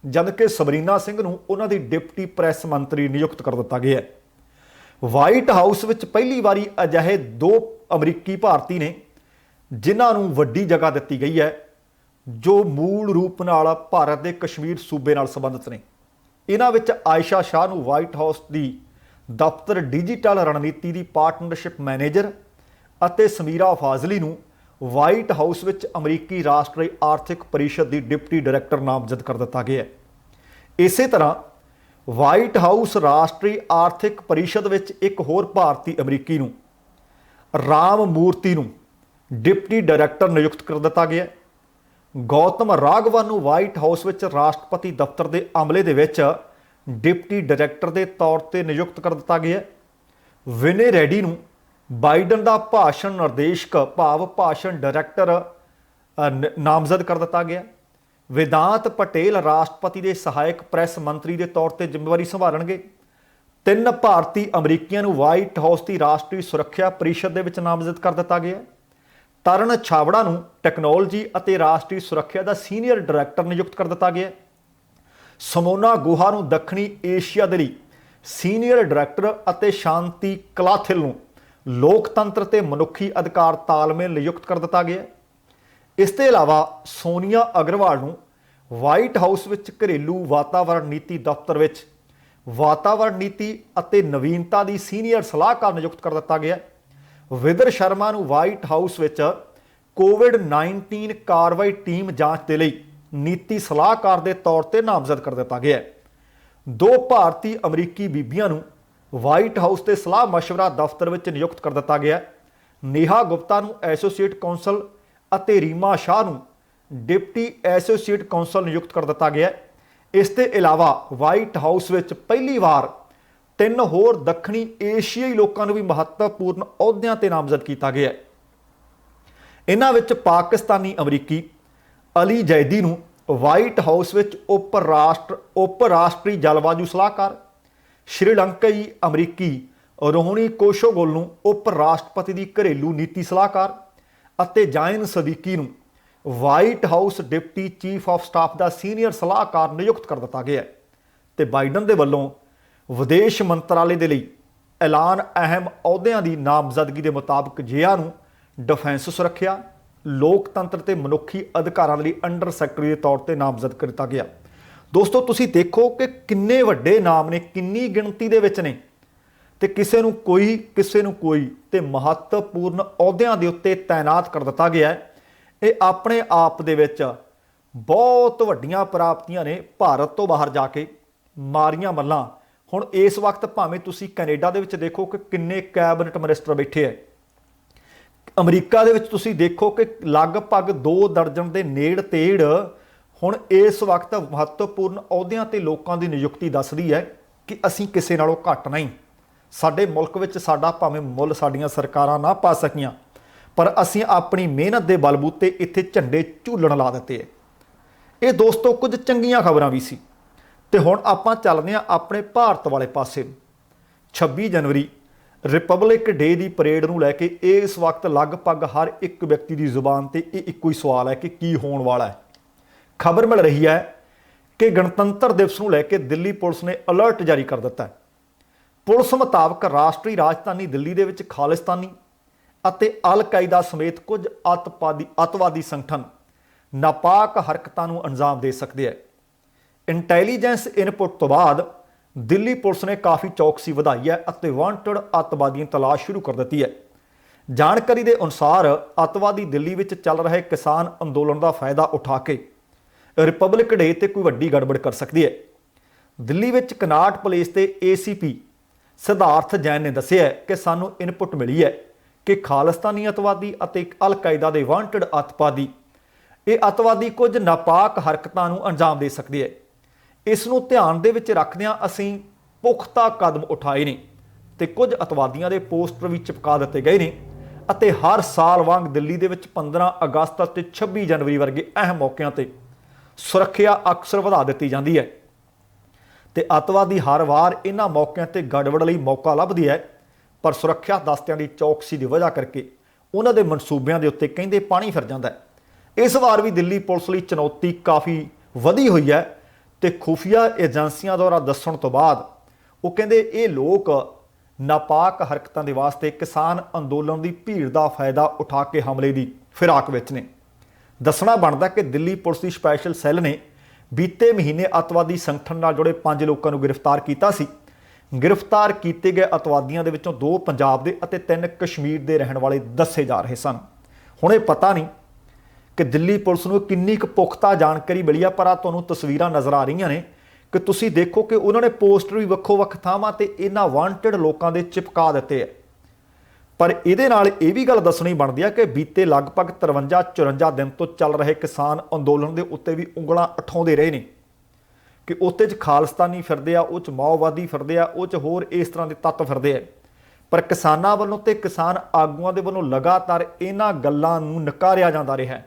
ਜਦ ਕਿ ਸਬਰੀਨਾ ਸਿੰਘ ਨੂੰ ਉਹਨਾਂ ਦੀ ਡਿਪਟੀ ਪ੍ਰੈਸ ਮੰਤਰੀ ਨਿਯੁਕਤ ਕਰ ਦਿੱਤਾ ਗਿਆ ਹੈ। ਵਾਈਟ ਹਾਊਸ ਵਿੱਚ ਪਹਿਲੀ ਵਾਰੀ ਅਜਿਹੇ 2 ਅਮਰੀਕੀ ਭਾਰਤੀ ਨੇ ਜਿਨ੍ਹਾਂ ਨੂੰ ਵੱਡੀ ਜਗ੍ਹਾ ਦਿੱਤੀ ਗਈ ਹੈ, ਜੋ ਮੂਲ ਰੂਪ ਨਾਲ ਭਾਰਤ ਦੇ ਕਸ਼ਮੀਰ ਸੂਬੇ ਨਾਲ ਸੰਬੰਧਿਤ ਨੇ। ਇਹਨਾਂ ਵਿੱਚ ਆਇਸ਼ਾ ਸ਼ਾਹ ਨੂੰ ਵਾਈਟ ਹਾਊਸ ਦੀ ਦਫ਼ਤਰ ਡਿਜੀਟਲ ਰਣਨੀਤੀ ਦੀ ਪਾਰਟਨਰਸ਼ਿਪ ਮੈਨੇਜਰ ਅਤੇ ਸਮੀਰਾ ਫਾਜ਼ਲੀ ਨੂੰ ਵਾਈਟ ਹਾਊਸ ਵਿੱਚ ਅਮਰੀਕੀ ਰਾਸ਼ਟਰੀ ਆਰਥਿਕ ਪਰਿਸ਼ਦ ਦੀ ਡਿਪਟੀ ਡਾਇਰੈਕਟਰ ਨਾਮਜ਼ਦ ਕਰ ਦਿੱਤਾ ਗਿਆ ਹੈ। ਇਸੇ ਤਰ੍ਹਾਂ ਵਾਈਟ ਹਾਊਸ ਰਾਸ਼ਟਰੀ ਆਰਥਿਕ ਪਰਿਸ਼ਦ ਵਿੱਚ ਇੱਕ ਹੋਰ ਭਾਰਤੀ ਅਮਰੀਕੀ ਨੂੰ ਰਾਮ ਮੂਰਤੀ ਨੂੰ ਡਿਪਟੀ ਡਾਇਰੈਕਟਰ ਨਿਯੁਕਤ ਕਰ ਦਿੱਤਾ ਗਿਆ ਹੈ। ਗੌਤਮ ਰਾਘਵਨ ਨੂੰ ਵਾਈਟ ਹਾਊਸ ਵਿੱਚ ਰਾਸ਼ਟਰਪਤੀ ਦਫ਼ਤਰ ਦੇ ਅਮਲੇ ਦੇ ਵਿੱਚ ਡਿਪਟੀ ਡਾਇਰੈਕਟਰ ਦੇ ਤੌਰ ਤੇ ਨਿਯੁਕਤ ਕਰ ਦਿੱਤਾ ਗਿਆ ਹੈ। ਵਿਨੇ ਰੈਡੀ ਨੂੰ ਬਾਈਡਨ ਦਾ ਭਾਸ਼ਣ ਨਿਰਦੇਸ਼ਕ ਭਾਵ ਭਾਸ਼ਣ ਡਾਇਰੈਕਟਰ ਨਾਮਜ਼ਦ ਕਰ ਦਿੱਤਾ ਗਿਆ। ਵਿਦਾਂਤ ਪਟੇਲ ਰਾਸ਼ਟਰਪਤੀ ਦੇ ਸਹਾਇਕ ਪ੍ਰੈਸ ਮੰਤਰੀ ਦੇ ਤੌਰ ਤੇ ਜ਼ਿੰਮੇਵਾਰੀ ਸੰਭਾਲਣਗੇ। 3 ਭਾਰਤੀ ਅਮਰੀਕੀਆਂ ਨੂੰ ਵਾਈਟ ਹਾਊਸ ਦੀ ਰਾਸ਼ਟਰੀ ਸੁਰੱਖਿਆ ਪਰਿਸ਼ਦ ਦੇ ਵਿੱਚ ਨਾਮਜ਼ਦ ਕਰ ਦਿੱਤਾ ਗਿਆ। ਤਰਨ ਛਾਬੜਾ ਨੂੰ ਟੈਕਨੋਲੋਜੀ ਅਤੇ ਰਾਸ਼ਟਰੀ ਸੁਰੱਖਿਆ ਦਾ ਸੀਨੀਅਰ ਡਾਇਰੈਕਟਰ ਨਿਯੁਕਤ ਕਰ ਦਿੱਤਾ ਗਿਆ। ਸਮੋਨਾ ਗੁਹਾ ਨੂੰ ਦੱਖਣੀ ਏਸ਼ੀਆ ਦੇ ਲਈ ਸੀਨੀਅਰ ਡਾਇਰੈਕਟਰ ਅਤੇ ਸ਼ਾਂਤੀ ਕਲਾਥਿਲ ਨੂੰ ਲੋਕਤੰਤਰ ਤੇ ਮਨੁੱਖੀ ਅਧਿਕਾਰ ਤਾਲਮੇਲ ਨਿਯੁਕਤ ਕਰ ਦਿੱਤਾ ਗਿਆ। ਇਸ ਤੋਂ ਇਲਾਵਾ ਸੋਨੀਆ ਅਗਰਵਾਲ ਨੂੰ ਵਾਈਟ ਹਾਊਸ ਵਿੱਚ ਘਰੇਲੂ ਵਾਤਾਵਰਣ ਨੀਤੀ ਦਫ਼ਤਰ ਵਿੱਚ ਵਾਤਾਵਰਣ ਨੀਤੀ ਅਤੇ ਨਵੀਨਤਾ ਦੀ ਸੀਨੀਅਰ ਸਲਾਹਕਾਰ ਨਿਯੁਕਤ ਕਰ ਦਿੱਤਾ ਗਿਆ। ਵਿਦਰ ਸ਼ਰਮਾ ਨੂੰ ਵਾਈਟ ਹਾਊਸ ਵਿੱਚ ਕੋਵਿਡ-19 ਕਾਰਵਾਈ ਟੀਮ ਜਾਂਚ ਦੇ ਲਈ ਨੀਤੀ ਸਲਾਹਕਾਰ ਦੇ ਤੌਰ ਤੇ ਨਾਮਜ਼ਦ ਕਰ ਦਿੱਤਾ ਗਿਆ। 2 ਭਾਰਤੀ ਅਮਰੀਕੀ ਬੀਬੀਆਂ ਨੂੰ ਵਾਈਟ ਹਾਊਸ ਦੇ ਸਲਾਹ ਮਸ਼ਵਰਾ ਦਫ਼ਤਰ ਵਿੱਚ ਨਿਯੁਕਤ ਕਰ ਦਿੱਤਾ ਗਿਆ। ਨੇਹਾ ਗੁਪਤਾ ਨੂੰ ਐਸੋਸੀਏਟ ਕੌਂਸਲ ਅਤੇ ਰੀਮਾ ਸ਼ਾਹ ਨੂੰ ਡਿਪਟੀ ਐਸੋਸੀਏਟ ਕੌਂਸਲ ਨਿਯੁਕਤ ਕਰ ਦਿੱਤਾ ਗਿਆ। ਇਸ ਦੇ ਇਲਾਵਾ ਵਾਈਟ ਹਾਊਸ ਵਿੱਚ ਪਹਿਲੀ ਵਾਰ 3 ਹੋਰ ਦੱਖਣੀ ਏਸ਼ੀਆਈ ਲੋਕਾਂ ਨੂੰ ਵੀ ਮਹੱਤਵਪੂਰਨ ਅਹੁਦਿਆਂ ਤੇ ਨਾਮਜ਼ਦ ਕੀਤਾ ਗਿਆ। ਇਹਨਾਂ ਵਿੱਚ ਪਾਕਿਸਤਾਨੀ ਅਮਰੀਕੀ ਅਲੀ ਜੈਦੀ ਨੂੰ ਵਾਈਟ ਹਾਊਸ ਵਿੱਚ ਉਪ ਰਾਸ਼ਟਰੀ ਜਲਵਾਯੂ ਸਲਾਹਕਾਰ, ਸ਼੍ਰੀਲੰਕਾਈ ਅਮਰੀਕੀ ਰੋਹਣੀ ਕੋਸ਼ੋਗੋਲ ਨੂੰ ਉਪ ਰਾਸ਼ਟਰਪਤੀ ਦੀ ਘਰੇਲੂ ਨੀਤੀ ਸਲਾਹਕਾਰ ਅਤੇ ਜਾਇਨ ਸਦੀਕੀ ਨੂੰ white house deputy chief of staff the senior ਸਲਾਹਕਾਰ ਨਿਯੁਕਤ ਕਰ ਦਿੱਤਾ ਗਿਆ ਹੈ ਤੇ ਬਾਈਡਨ ਦੇ ਵੱਲੋਂ ਵਿਦੇਸ਼ ਮੰਤਰਾਲੇ ਦੇ ਲਈ ਐਲਾਨ ਅਹਿਮ ਅਹੁਦਿਆਂ ਦੀ ਨਾਮਜ਼ਦਗੀ ਦੇ ਮੁਤਾਬਕ ਜਿਨ੍ਹਾਂ ਨੂੰ ਡਿਫੈਂਸ ਸੁਰੱਖਿਆ, ਲੋਕਤੰਤਰ ਤੇ ਮਨੁੱਖੀ ਅਧਿਕਾਰਾਂ ਦੇ ਲਈ ਅੰਡਰ ਸੈਕਟਰੀ ਦੇ ਤੌਰ ਤੇ ਨਾਮਜ਼ਦ ਕੀਤਾ ਗਿਆ। ਦੋਸਤੋ ਤੁਸੀਂ ਦੇਖੋ ਕਿ ਕਿੰਨੇ ਵੱਡੇ ਨਾਮ ਨੇ, ਕਿੰਨੀ ਗਿਣਤੀ ਦੇ ਵਿੱਚ ਨੇ ਤੇ ਕਿਸੇ ਨੂੰ ਕੋਈ ਤੇ ਮਹੱਤਵਪੂਰਨ ਅਹੁਦਿਆਂ ਦੇ ਉੱਤੇ ਤਾਇਨਾਤ ਕਰ ਦਿੱਤਾ ਗਿਆ ਹੈ। ਇਹ ਆਪਣੇ ਆਪ ਦੇ ਵਿੱਚ ਬਹੁਤ ਵੱਡੀਆਂ ਪ੍ਰਾਪਤੀਆਂ ਨੇ। ਭਾਰਤ ਤੋਂ ਬਾਹਰ ਜਾ ਕੇ ਮਾਰੀਆਂ ਮੱਲਾਂ। ਹੁਣ ਇਸ ਵਕਤ ਭਾਵੇਂ ਤੁਸੀਂ ਕੈਨੇਡਾ ਦੇ ਵਿੱਚ ਦੇਖੋ ਕਿ ਕਿੰਨੇ ਕੈਬਨਿਟ ਮਿਨਿਸਟਰ ਬੈਠੇ ਹੈ। ਅਮਰੀਕਾ ਦੇ ਵਿੱਚ ਤੁਸੀਂ ਦੇਖੋ ਕਿ ਲਗਭਗ 2 ਦਰਜਨ ਦੇ ਨੇੜ ਤੇੜ ਹੁਣ ਇਸ ਵਕਤ ਮਹੱਤਵਪੂਰਨ ਅਹੁਦਿਆਂ ਤੇ ਲੋਕਾਂ ਦੀ ਨਿਯੁਕਤੀ ਦੱਸਦੀ ਹੈ ਕਿ ਅਸੀਂ ਕਿਸੇ ਨਾਲੋਂ ਘੱਟ ਨਹੀਂ। ਸਾਡੇ ਮੁਲਕ ਵਿੱਚ ਸਾਡਾ ਭਾਵੇਂ ਮੁੱਲ ਸਾਡੀਆਂ ਸਰਕਾਰਾਂ ਨਾ ਪਾ ਸਕੀਆਂ, ਪਰ ਅਸੀਂ ਆਪਣੀ ਮਿਹਨਤ ਦੇ ਬਲਬੂਤੇ ਇੱਥੇ ਝੰਡੇ ਝੂਲਣ ਲਾ ਦਿੱਤੇ ਹੈ। ਇਹ ਦੋਸਤੋ ਕੁਝ ਚੰਗੀਆਂ ਖਬਰਾਂ ਵੀ ਸੀ। ਤੇ ਹੁਣ ਆਪਾਂ ਚੱਲਦੇ ਹਾਂ ਆਪਣੇ ਭਾਰਤ ਵਾਲੇ ਪਾਸੇ। 26 ਜਨਵਰੀ ਰਿਪਬਲਿਕ ਡੇ ਦੀ ਪਰੇਡ ਨੂੰ ਲੈ ਕੇ ਇਸ ਵਕਤ ਲਗਭਗ ਹਰ ਇੱਕ ਵਿਅਕਤੀ ਦੀ ਜ਼ੁਬਾਨ ਤੇ ਇਹ ਇੱਕੋ ਹੀ ਸਵਾਲ ਹੈ ਕਿ ਕੀ ਹੋਣ ਵਾਲਾ ਹੈ। ਖਬਰ ਮਿਲ ਰਹੀ ਹੈ ਕਿ ਗਣਤੰਤਰ ਦਿਵਸ ਨੂੰ ਲੈ ਕੇ ਦਿੱਲੀ ਪੁਲਿਸ ਨੇ ਅਲਰਟ ਜਾਰੀ ਕਰ ਦਿੱਤਾ ਹੈ। ਪੁਲਿਸ ਮੁਤਾਬਕ ਰਾਸ਼ਟਰੀ ਰਾਜਧਾਨੀ ਦਿੱਲੀ ਦੇ ਵਿੱਚ ਖਾਲਿਸਤਾਨੀ ਅਤੇ ਅਲ ਕਾਇਦਾ ਸਮੇਤ ਕੁਝ ਅੱਤਵਾਦੀ ਸੰਗਠਨ ਨਾਪਾਕ ਹਰਕਤਾਂ ਨੂੰ ਅੰਜਾਮ ਦੇ ਸਕਦੇ ਹੈ। ਇੰਟੈਲੀਜੈਂਸ ਇਨਪੁਟ ਤੋਂ ਬਾਅਦ ਦਿੱਲੀ ਪੁਲਿਸ ਨੇ ਕਾਫੀ ਚੌਕਸੀ ਵਧਾਈ ਹੈ ਅਤੇ ਵਾਂਟਡ ਅੱਤਵਾਦੀਆਂ ਦੀ ਤਲਾਸ਼ ਸ਼ੁਰੂ ਕਰ ਦਿੱਤੀ ਹੈ। ਜਾਣਕਾਰੀ ਦੇ ਅਨੁਸਾਰ ਅੱਤਵਾਦੀ ਦਿੱਲੀ ਵਿੱਚ ਚੱਲ ਰਹੇ ਕਿਸਾਨ ਅੰਦੋਲਨ ਦਾ ਫਾਇਦਾ ਉਠਾ ਕੇ ਰਿਪਬਲਿਕ ਡੇ ਤੇ ਕੋਈ ਵੱਡੀ ਗੜਬੜ ਕਰ ਸਕਦੀ ਹੈ। ਦਿੱਲੀ ਵਿੱਚ ਕਨਾਟ ਪਲੇਸ ਤੇ ACP ਸਿਧਾਰਥ ਜੈਨ ਨੇ ਦੱਸਿਆ ਕਿ ਸਾਨੂੰ ਇਨਪੁਟ ਮਿਲੀ ਹੈ ਕਿ ਖਾਲਿਸਤਾਨੀ ਅੱਤਵਾਦੀ ਅਤੇ ਅਲ ਕਾਇਦਾ ਦੇ ਵਾਂਟਡ ਅੱਤਵਾਦੀ ਕੁਝ ਨਾਪਾਕ ਹਰਕਤਾਂ ਨੂੰ ਅੰਜਾਮ ਦੇ ਸਕਦੇ ਹੈ। ਇਸ ਨੂੰ ਧਿਆਨ ਦੇ ਵਿੱਚ ਰੱਖਦਿਆਂ ਅਸੀਂ ਪੁਖਤਾ ਕਦਮ ਉਠਾਏ ਨੇ ਤੇ ਕੁਝ ਅੱਤਵਾਦੀਆਂ ਦੇ ਪੋਸਟਰ ਵੀ ਚਿਪਕਾ ਦਿੱਤੇ ਗਏ ਨੇ ਅਤੇ ਹਰ ਸਾਲ ਵਾਂਗ ਦਿੱਲੀ ਦੇ ਵਿੱਚ 15 ਅਗਸਤ ਅਤੇ 26 ਜਨਵਰੀ ਵਰਗੇ ਅਹਿਮ ਮੌਕਿਆਂ ਤੇ ਸੁਰੱਖਿਆ ਅਕਸਰ ਵਧਾ ਦਿੱਤੀ ਜਾਂਦੀ ਹੈ ਤੇ ਅੱਤਵਾਦੀ ਹਰ ਵਾਰ ਇਹਨਾਂ ਮੌਕਿਆਂ ਤੇ ਗੜਬੜ ਲਈ ਮੌਕਾ ਲੱਭਦੀ ਹੈ, ਪਰ ਸੁਰੱਖਿਆ ਦਸਤਿਆਂ ਦੀ ਚੌਕਸੀ ਦੀ ਵਜ੍ਹਾ ਕਰਕੇ ਉਹਨਾਂ ਦੇ ਮਨਸੂਬਿਆਂ ਦੇ ਉੱਤੇ ਕਹਿੰਦੇ ਪਾਣੀ ਫਿਰ ਜਾਂਦਾ ਹੈ। ਇਸ ਵਾਰ ਵੀ ਦਿੱਲੀ ਪੁਲਿਸ ਲਈ ਚੁਣੌਤੀ ਕਾਫੀ ਵਧੀ ਹੋਈ ਹੈ ਤੇ ਖੁਫੀਆ ਏਜੰਸੀਆਂ ਦੁਆਰਾ ਦੱਸਣ ਤੋਂ ਬਾਅਦ ਉਹ ਕਹਿੰਦੇ ਇਹ ਲੋਕ ਨਾਪਾਕ ਹਰਕਤਾਂ ਦੇ ਵਾਸਤੇ ਕਿਸਾਨ ਅੰਦੋਲਨ ਦੀ ਭੀੜ ਦਾ ਫਾਇਦਾ ਉਠਾ ਕੇ ਹਮਲੇ ਦੀ ਫਿਰਾਕ ਵਿੱਚ ਨੇ। ਦੱਸਣਾ ਬਣਦਾ ਕਿ ਦਿੱਲੀ ਪੁਲਿਸ ਦੀ ਸਪੈਸ਼ਲ ਸੈੱਲ ਨੇ ਬੀਤੇ ਮਹੀਨੇ ਅੱਤਵਾਦੀ ਸੰਗਠਨ ਨਾਲ ਜੁੜੇ 5 ਲੋਕਾਂ ਨੂੰ ਗ੍ਰਿਫਤਾਰ ਕੀਤਾ ਸੀ। ਗ੍ਰਿਫਤਾਰ ਕੀਤੇ ਗਏ ਅੱਤਵਾਦੀਆਂ ਦੇ ਵਿੱਚੋਂ 2 ਪੰਜਾਬ ਦੇ ਅਤੇ 3 ਕਸ਼ਮੀਰ ਦੇ ਰਹਿਣ ਵਾਲੇ ਦੱਸੇ ਜਾ ਰਹੇ ਸਨ। ਹੁਣ ਇਹ ਪਤਾ ਨਹੀਂ ਕਿ ਦਿੱਲੀ ਪੁਲਿਸ ਨੂੰ ਕਿੰਨੀ ਕੁ ਪੁਖਤਾ ਜਾਣਕਾਰੀ ਮਿਲੀ ਆ, ਪਰ ਆ ਤੁਹਾਨੂੰ ਤਸਵੀਰਾਂ ਨਜ਼ਰ ਆ ਰਹੀਆਂ ਨੇ ਕਿ ਤੁਸੀਂ ਦੇਖੋ ਕਿ ਉਹਨਾਂ ਨੇ ਪੋਸਟਰ ਵੀ ਵੱਖੋ-ਵੱਖ ਥਾਵਾਂ ਤੇ ਇਹਨਾਂ ਵਾਂਟਡ ਲੋਕਾਂ ਦੇ ਚਿਪਕਾ ਦਿੱਤੇ ਆ। ਪਰ ਇਹਦੇ ਨਾਲ ਇਹ ਵੀ ਗੱਲ ਦੱਸਣੀ ਬਣਦੀ ਆ ਕਿ ਬੀਤੇ ਲਗਭਗ 53-54 ਦਿਨ ਤੋਂ ਚੱਲ ਰਹੇ ਕਿਸਾਨ ਅੰਦੋਲਨ ਦੇ ਉੱਤੇ ਵੀ ਉਂਗਲਾਂ ਉਠਾਉਂਦੇ ਰਹੇ ਨੇ ਕਿ ਉੱਤੇ 'ਚ ਖਾਲਿਸਤਾਨੀ ਫਿਰਦੇ ਆ, ਉਹ 'ਚ ਮਾਓਵਾਦੀ ਫਿਰਦੇ ਆ, ਉਹ 'ਚ ਹੋਰ ਇਸ ਤਰ੍ਹਾਂ ਦੇ ਤੱਤ ਫਿਰਦੇ ਆ। ਪਰ ਕਿਸਾਨਾਂ ਵੱਲੋਂ ਤੇ ਕਿਸਾਨ ਆਗੂਆਂ ਦੇ ਵੱਲੋਂ ਲਗਾਤਾਰ ਇਹਨਾਂ ਗੱਲਾਂ ਨੂੰ ਨਕਾਰਿਆ ਜਾਂਦਾ ਰਿਹਾ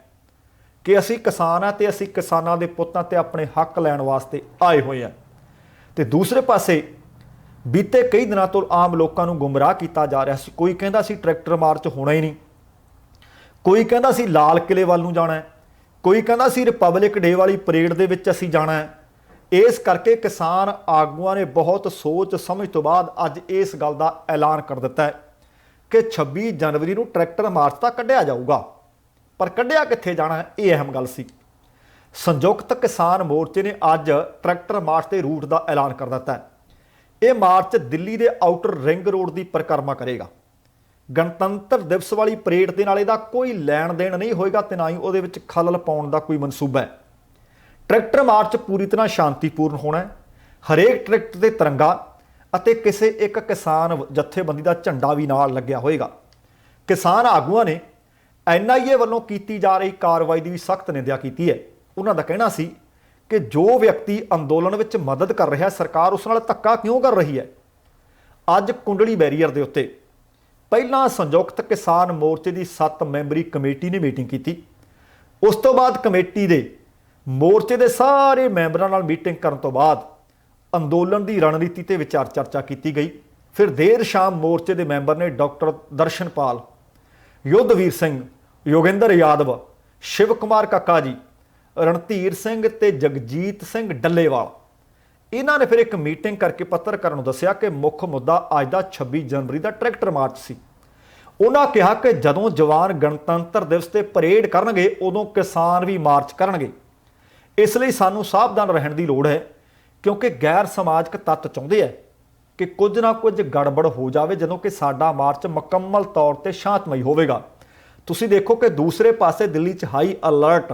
ਕਿ ਅਸੀਂ ਕਿਸਾਨ ਆ ਤੇ ਅਸੀਂ ਕਿਸਾਨਾਂ ਦੇ ਪੁੱਤਾਂ ਤੇ ਆਪਣੇ ਹੱਕ ਲੈਣ ਵਾਸਤੇ ਆਏ ਹੋਏ ਆ। ਤੇ ਦੂਸਰੇ ਪਾਸੇ ਬੀਤੇ ਕਈ ਦਿਨਾਂ ਤੋਂ ਆਮ ਲੋਕਾਂ ਨੂੰ ਗੁੰਮਰਾਹ ਕੀਤਾ ਜਾ ਰਿਹਾ ਸੀ। ਕੋਈ ਕਹਿੰਦਾ ਸੀ ਟਰੈਕਟਰ ਮਾਰਚ ਹੋਣਾ ਹੀ ਨਹੀਂ, ਕੋਈ ਕਹਿੰਦਾ ਸੀ ਲਾਲ ਕਿਲੇ ਵੱਲ ਨੂੰ ਜਾਣਾ ਹੈ, ਕੋਈ ਕਹਿੰਦਾ ਸੀ ਰਿਪਬਲਿਕ ਡੇ ਵਾਲੀ ਪਰੇਡ ਦੇ ਵਿੱਚ ਅਸੀਂ ਜਾਣਾ ਹੈ। ਇਸ ਕਰਕੇ ਕਿਸਾਨ ਆਗੂਆਂ ਨੇ ਬਹੁਤ ਸੋਚ ਸਮਝ ਤੋਂ ਬਾਅਦ ਅੱਜ ਇਸ ਗੱਲ ਦਾ ਐਲਾਨ ਕਰ ਦਿੱਤਾ ਹੈ ਕਿ 26 ਜਨਵਰੀ ਨੂੰ ਟਰੈਕਟਰ ਮਾਰਚ ਤਾਂ ਕੱਢਿਆ ਜਾਊਗਾ, ਪਰ ਕੱਢਿਆ ਕਿੱਥੇ ਜਾਣਾ ਹੈ ਇਹ ਅਹਿਮ ਗੱਲ ਸੀ। ਸੰਯੁਕਤ ਕਿਸਾਨ ਮੋਰਚੇ ਨੇ ਅੱਜ ਟਰੈਕਟਰ ਮਾਰਚ ਦੇ ਰੂਟ ਦਾ ਐਲਾਨ ਕਰ ਦਿੱਤਾ ਹੈ। ਇਹ ਮਾਰਚ ਦਿੱਲੀ ਦੇ ਆਊਟਰ ਰਿੰਗ ਰੋਡ ਦੀ ਪਰਿਕਰਮਾ ਕਰੇਗਾ। ਗਣਤੰਤਰ ਦਿਵਸ ਵਾਲੀ ਪਰੇਡ ਦੇ ਨਾਲ ਇਹਦਾ ਕੋਈ ਲੈਣ ਦੇਣ ਨਹੀਂ ਹੋਏਗਾ ਤੇ ਨਾ ਹੀ ਉਹਦੇ ਵਿੱਚ ਖਲਲ ਪਾਉਣ ਦਾ ਕੋਈ ਮਨਸੂਬਾ ਹੈ। ਟਰੈਕਟਰ ਮਾਰਚ ਪੂਰੀ ਤਰ੍ਹਾਂ ਸ਼ਾਂਤੀਪੂਰਨ ਹੋਣਾ ਹੈ। ਹਰੇਕ ਟਰੈਕਟਰ ਤੇ ਤਿਰੰਗਾ ਅਤੇ ਕਿਸੇ ਇੱਕ ਕਿਸਾਨ ਜਥੇਬੰਦੀ ਦਾ ਝੰਡਾ ਵੀ ਨਾਲ ਲੱਗਿਆ ਹੋਏਗਾ। ਕਿਸਾਨ ਆਗੂਆਂ ਨੇ NIA ਵੱਲੋਂ ਕੀਤੀ ਜਾ ਰਹੀ ਕਾਰਵਾਈ ਦੀ ਵੀ ਸਖਤ ਨਿੰਦਿਆ ਕੀਤੀ ਹੈ। ਉਹਨਾਂ ਦਾ ਕਹਿਣਾ ਸੀ ਕਿ ਜੋ ਵਿਅਕਤੀ ਅੰਦੋਲਨ ਵਿੱਚ ਮਦਦ ਕਰ ਰਿਹਾ, ਸਰਕਾਰ ਉਸ ਨਾਲ ਧੱਕਾ ਕਿਉਂ ਕਰ ਰਹੀ ਹੈ। ਅੱਜ ਕੁੰਡਲੀ ਬੈਰੀਅਰ ਦੇ ਉੱਤੇ ਪਹਿਲਾਂ ਸੰਯੁਕਤ ਕਿਸਾਨ ਮੋਰਚੇ ਦੀ 7 ਮੈਂਬਰੀ ਕਮੇਟੀ ਨੇ ਮੀਟਿੰਗ ਕੀਤੀ। ਉਸ ਤੋਂ ਬਾਅਦ ਕਮੇਟੀ ਦੇ ਮੋਰਚੇ ਦੇ ਸਾਰੇ ਮੈਂਬਰਾਂ ਨਾਲ ਮੀਟਿੰਗ ਕਰਨ ਤੋਂ ਬਾਅਦ ਅੰਦੋਲਨ ਦੀ ਰਣਨੀਤੀ ਤੇ ਵਿਚਾਰ ਚਰਚਾ ਕੀਤੀ ਗਈ। ਫਿਰ ਦੇਰ ਸ਼ਾਮ ਮੋਰਚੇ ਦੇ ਮੈਂਬਰ ਨੇ ਡਾਕਟਰ ਦਰਸ਼ਨਪਾਲ, ਯੁੱਧਵੀਰ ਸਿੰਘ, ਯੋਗਿੰਦਰ ਯਾਦਵ, शिव कुमार काका जी, रणधीर सिंह ते जगजीत सिंह डल्लेवाल, इन्हां ने फिर एक मीटिंग करके पत्रकारां नूं दस्सिया कि मुख मुद्दा अज दा 26 जनवरी का ट्रैक्टर मार्च सी। उन्हां कहा कि जदों जवान गणतंत्र दिवस ते परेड करनगे उदों किसान भी मार्च करनगे। इसलिए सानूं सावधान रहण दी लोड़ है, क्योंकि गैर समाजक तत्त चाहुंदे है कि कुछ ना कुछ गड़बड़ हो जाए जदों कि साडा मार्च मुकम्मल तौर पर शांतमई होवेगा। तुसीं देखो कि दूसरे पासे दिल्ली च हाई अलर्ट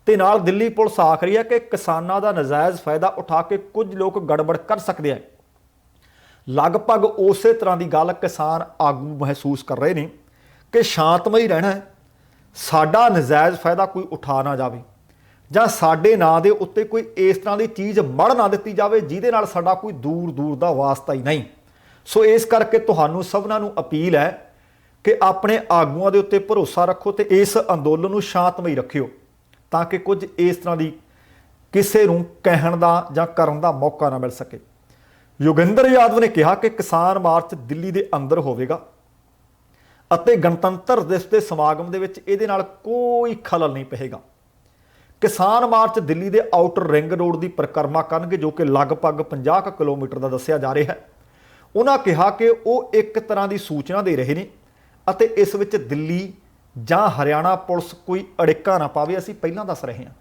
ते नाल दिल्ली पुलिस आख रही है कि किसानां दा नजायज़ फायदा उठा के कुछ लोग गड़बड़ कर सकते हैं। लगभग उस तरह की गल किसान आगू महसूस कर रहे हैं कि शांतमई रहना है, साडा नजायज़ फायदा कोई उठा ना जाए ਜਾਂ ਸਾਡੇ ਨਾਂ ਦੇ ਉੱਤੇ ਕੋਈ ਇਸ ਤਰ੍ਹਾਂ ਦੀ ਚੀਜ਼ ਮੜ ਨਾ ਦਿੱਤੀ ਜਾਵੇ ਜਿਹਦੇ ਨਾਲ ਸਾਡਾ ਕੋਈ ਦੂਰ ਦੂਰ ਦਾ ਵਾਸਤਾ ਹੀ ਨਹੀਂ। ਸੋ ਇਸ ਕਰਕੇ ਤੁਹਾਨੂੰ ਸਭਨਾਂ ਨੂੰ ਅਪੀਲ ਹੈ ਕਿ ਆਪਣੇ ਆਗੂਆਂ ਦੇ ਉੱਤੇ ਭਰੋਸਾ ਰੱਖੋ ਤੇ ਇਸ ਅੰਦੋਲਨ ਨੂੰ ਸ਼ਾਂਤਮਈ ਰੱਖਿਓ, ਤਾਂ ਕਿ ਕੁਝ ਇਸ ਤਰ੍ਹਾਂ ਦੀ ਕਿਸੇ ਨੂੰ ਕਹਿਣ ਦਾ ਜਾਂ ਕਰਨ ਦਾ ਮੌਕਾ ਨਾ ਮਿਲ ਸਕੇ। ਯੋਗਿੰਦਰ ਯਾਦਵ ਨੇ ਕਿਹਾ ਕਿ ਕਿਸਾਨ ਮਾਰਚ ਦਿੱਲੀ ਦੇ ਅੰਦਰ ਹੋਵੇਗਾ ਅਤੇ ਗਣਤੰਤਰ ਦਿਵਸ ਦੇ ਸਮਾਗਮ ਦੇ ਵਿੱਚ ਇਹਦੇ ਨਾਲ ਕੋਈ ਖਲਲ ਨਹੀਂ ਪਏਗਾ। किसान मार्च दिल्ली के आउटर रिंग रोड की परिक्रमा करनगे, जो कि लगभग 50 किलोमीटर का दस्सिया जा रहा है। उन्होंने कहा कि वो एक तरह की सूचना दे रहे हैं ਅਤੇ इस विच दिल्ली ਜਾਂ हरियाणा पुलिस कोई अड़िक्का ना पावे, असीं पहलां दस रहे हैं।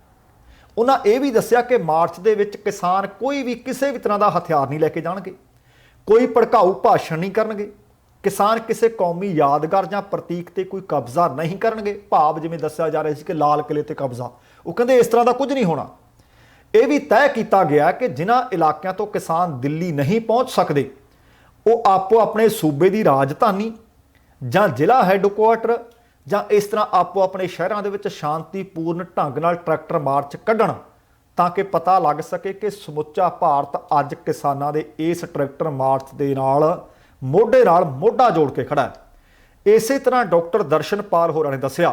उन्होंने ये भी दस्सिया कि मार्च के विच किसान कोई भी किसी भी तरह का हथियार नहीं लैके जाणगे, कोई भड़काऊ भाषण नहीं करनगे, किसान किसी कौमी यादगार ਜਾਂ प्रतीक ते कोई कब्जा नहीं करनगे। भाव जिवें दस्सिया जा रहा है कि लाल किले ते कब्जा, वो कहते इस तरह का कुछ नहीं होना। यह भी तय किया गया कि जिन्हां इलाकों तो किसान दिल्ली नहीं पहुँच सकते वो आपो अपने सूबे की राजधानी ਜਾਂ ਜ਼ਿਲ੍ਹਾ हैडकुआटर ਜਾਂ इस तरह आपो अपने शहरों के विच शांतिपूर्ण ढंग नाल ट्रैक्टर मार्च कढ़ण, ताकि पता लग सके कि समुच्चा भारत अज किसानां दे इस ट्रैक्टर मार्च के नाल मोढा जोड़ के खड़ा है। इस तरह डॉक्टर दर्शनपाल होरां ने दस्सिया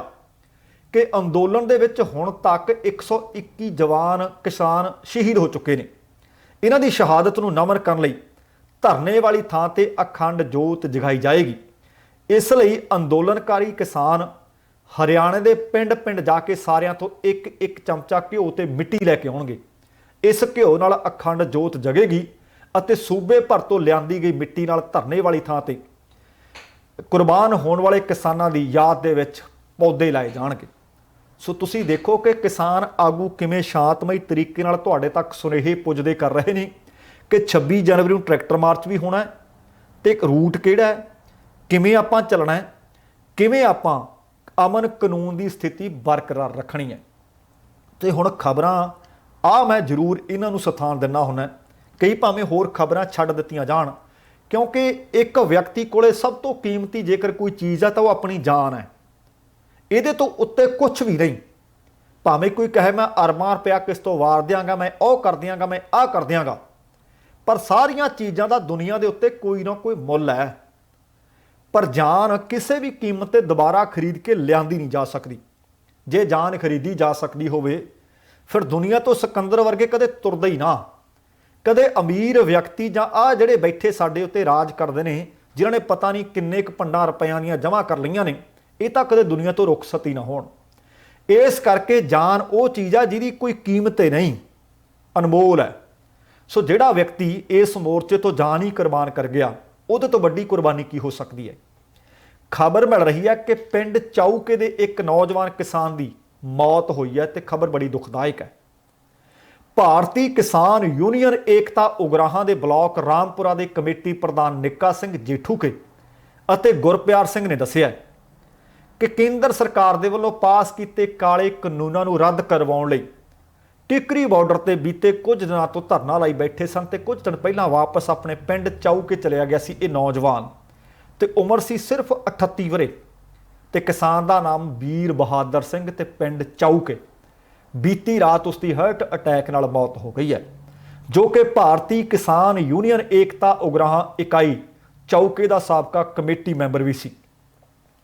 कि अंदोलन दे विच हुण तक 121 जवान किसान शहीद हो चुके हैं। इन्हां दी शहादत नूं नमन करन लई धरने वाली थां ते अखंड जोत जगाई जाएगी। इसलिए अंदोलनकारी किसान हरियाणे के पिंड पिंड जाके सारियां तो एक एक चमचा घ्यो ते मिट्टी लैके आउणगे। इस घ्यो नाल अखंड जोत जगेगी ਅਤੇ सूबे भर तो लियांदी गई मिट्टी नाल धरने वाली थां ते कुर्बान होने वाले किसानां दी याद दे विच पौधे लाए जाणगे। सो तुसीं देखो कि किसान आगू किवें शांतमई तरीके नाल तुहाडे तक सुनेहे पुजदे कर रहे हैं कि 26 जनवरी नूं ट्रैक्टर मार्च भी होना है ते एक रूट किहड़ा है, किवें आपां चलना है, किवें आपां अमन कानून की स्थिति बरकरार रखनी है। तो हुण खबरां मैं जरूर इन्हां नूं स्थान दिंदा हुंदा, कई भावें होर खबरां छड्ड दित्तियां जाण, क्योंकि एक व्यक्ति कोले सब तो कीमती जेकर कोई चीज़ है तो वो अपनी जान है। ਇਹਦੇ ਤੋਂ ਉੱਤੇ कुछ भी नहीं, भावें कोई कहे मैं अरबां रुपया किस तो वार दियांगा, मैं ਉਹ कर दियांगा, मैं आ कर दियांगा, पर सारियां चीज़ां दा दुनिया दे उत्ते कोई ना कोई मुੱਲ है। पर जान किसी भी कीमत ते दोबारा खरीद के लियांदी नहीं जा सकती। जे जान खरीदी जा सकती होवे फिर दुनिया तो सिकंदर वर्गे कदे तुरदे ही ना। कदे अमीर व्यक्ति जां आ जिहड़े बैठे साडे उत्ते राज करदे ने, जिन्हां ने पता नहीं किन्ने क पंडां रुपयां दीयां जमा कर लईआं ने, ये तो कदे दुनिया तो रुक सती ना होण। इस करके जान वो चीज़ है जिहदी कोई कीमत ही नहीं, अनमोल है। सो जिहड़ा व्यक्ति इस मोर्चे तो जान ही कुर्बान कर गया, उहदे तो वड्डी कुर्बानी की हो सकती है। खबर मिल रही है कि पिंड चाऊके दे एक नौजवान किसान की मौत हुई है तो खबर बड़ी दुखदायक है। भारतीय किसान union Ekta Ugrahan they block Rampura के कमेटी प्रधान निक्का सिंह जेठूके ਅਤੇ गुरप्यार सिंह ने दस्सिया कि केंद्र सरकार दे वल्लों पास किए काले कानूनों को रद्द करवाउण लई टिकरी बॉर्डर से बीते कुछ दिनों तो धरना लाई बैठे सन ते कुछ दिन पहलां वापस अपने पिंड चाऊके चलिया गया सी ये नौजवान, ते उम्र सी सिर्फ 38 वरे, ते किसान का नाम वीर बहादुर सिंह ते पिंड चाऊके। बीती रात उसकी हार्ट अटैक नाल मौत हो गई है, जो कि भारतीय किसान यूनीयन एकता उगराहां इकाई चाऊके का साबका कमेटी मैंबर भी सी।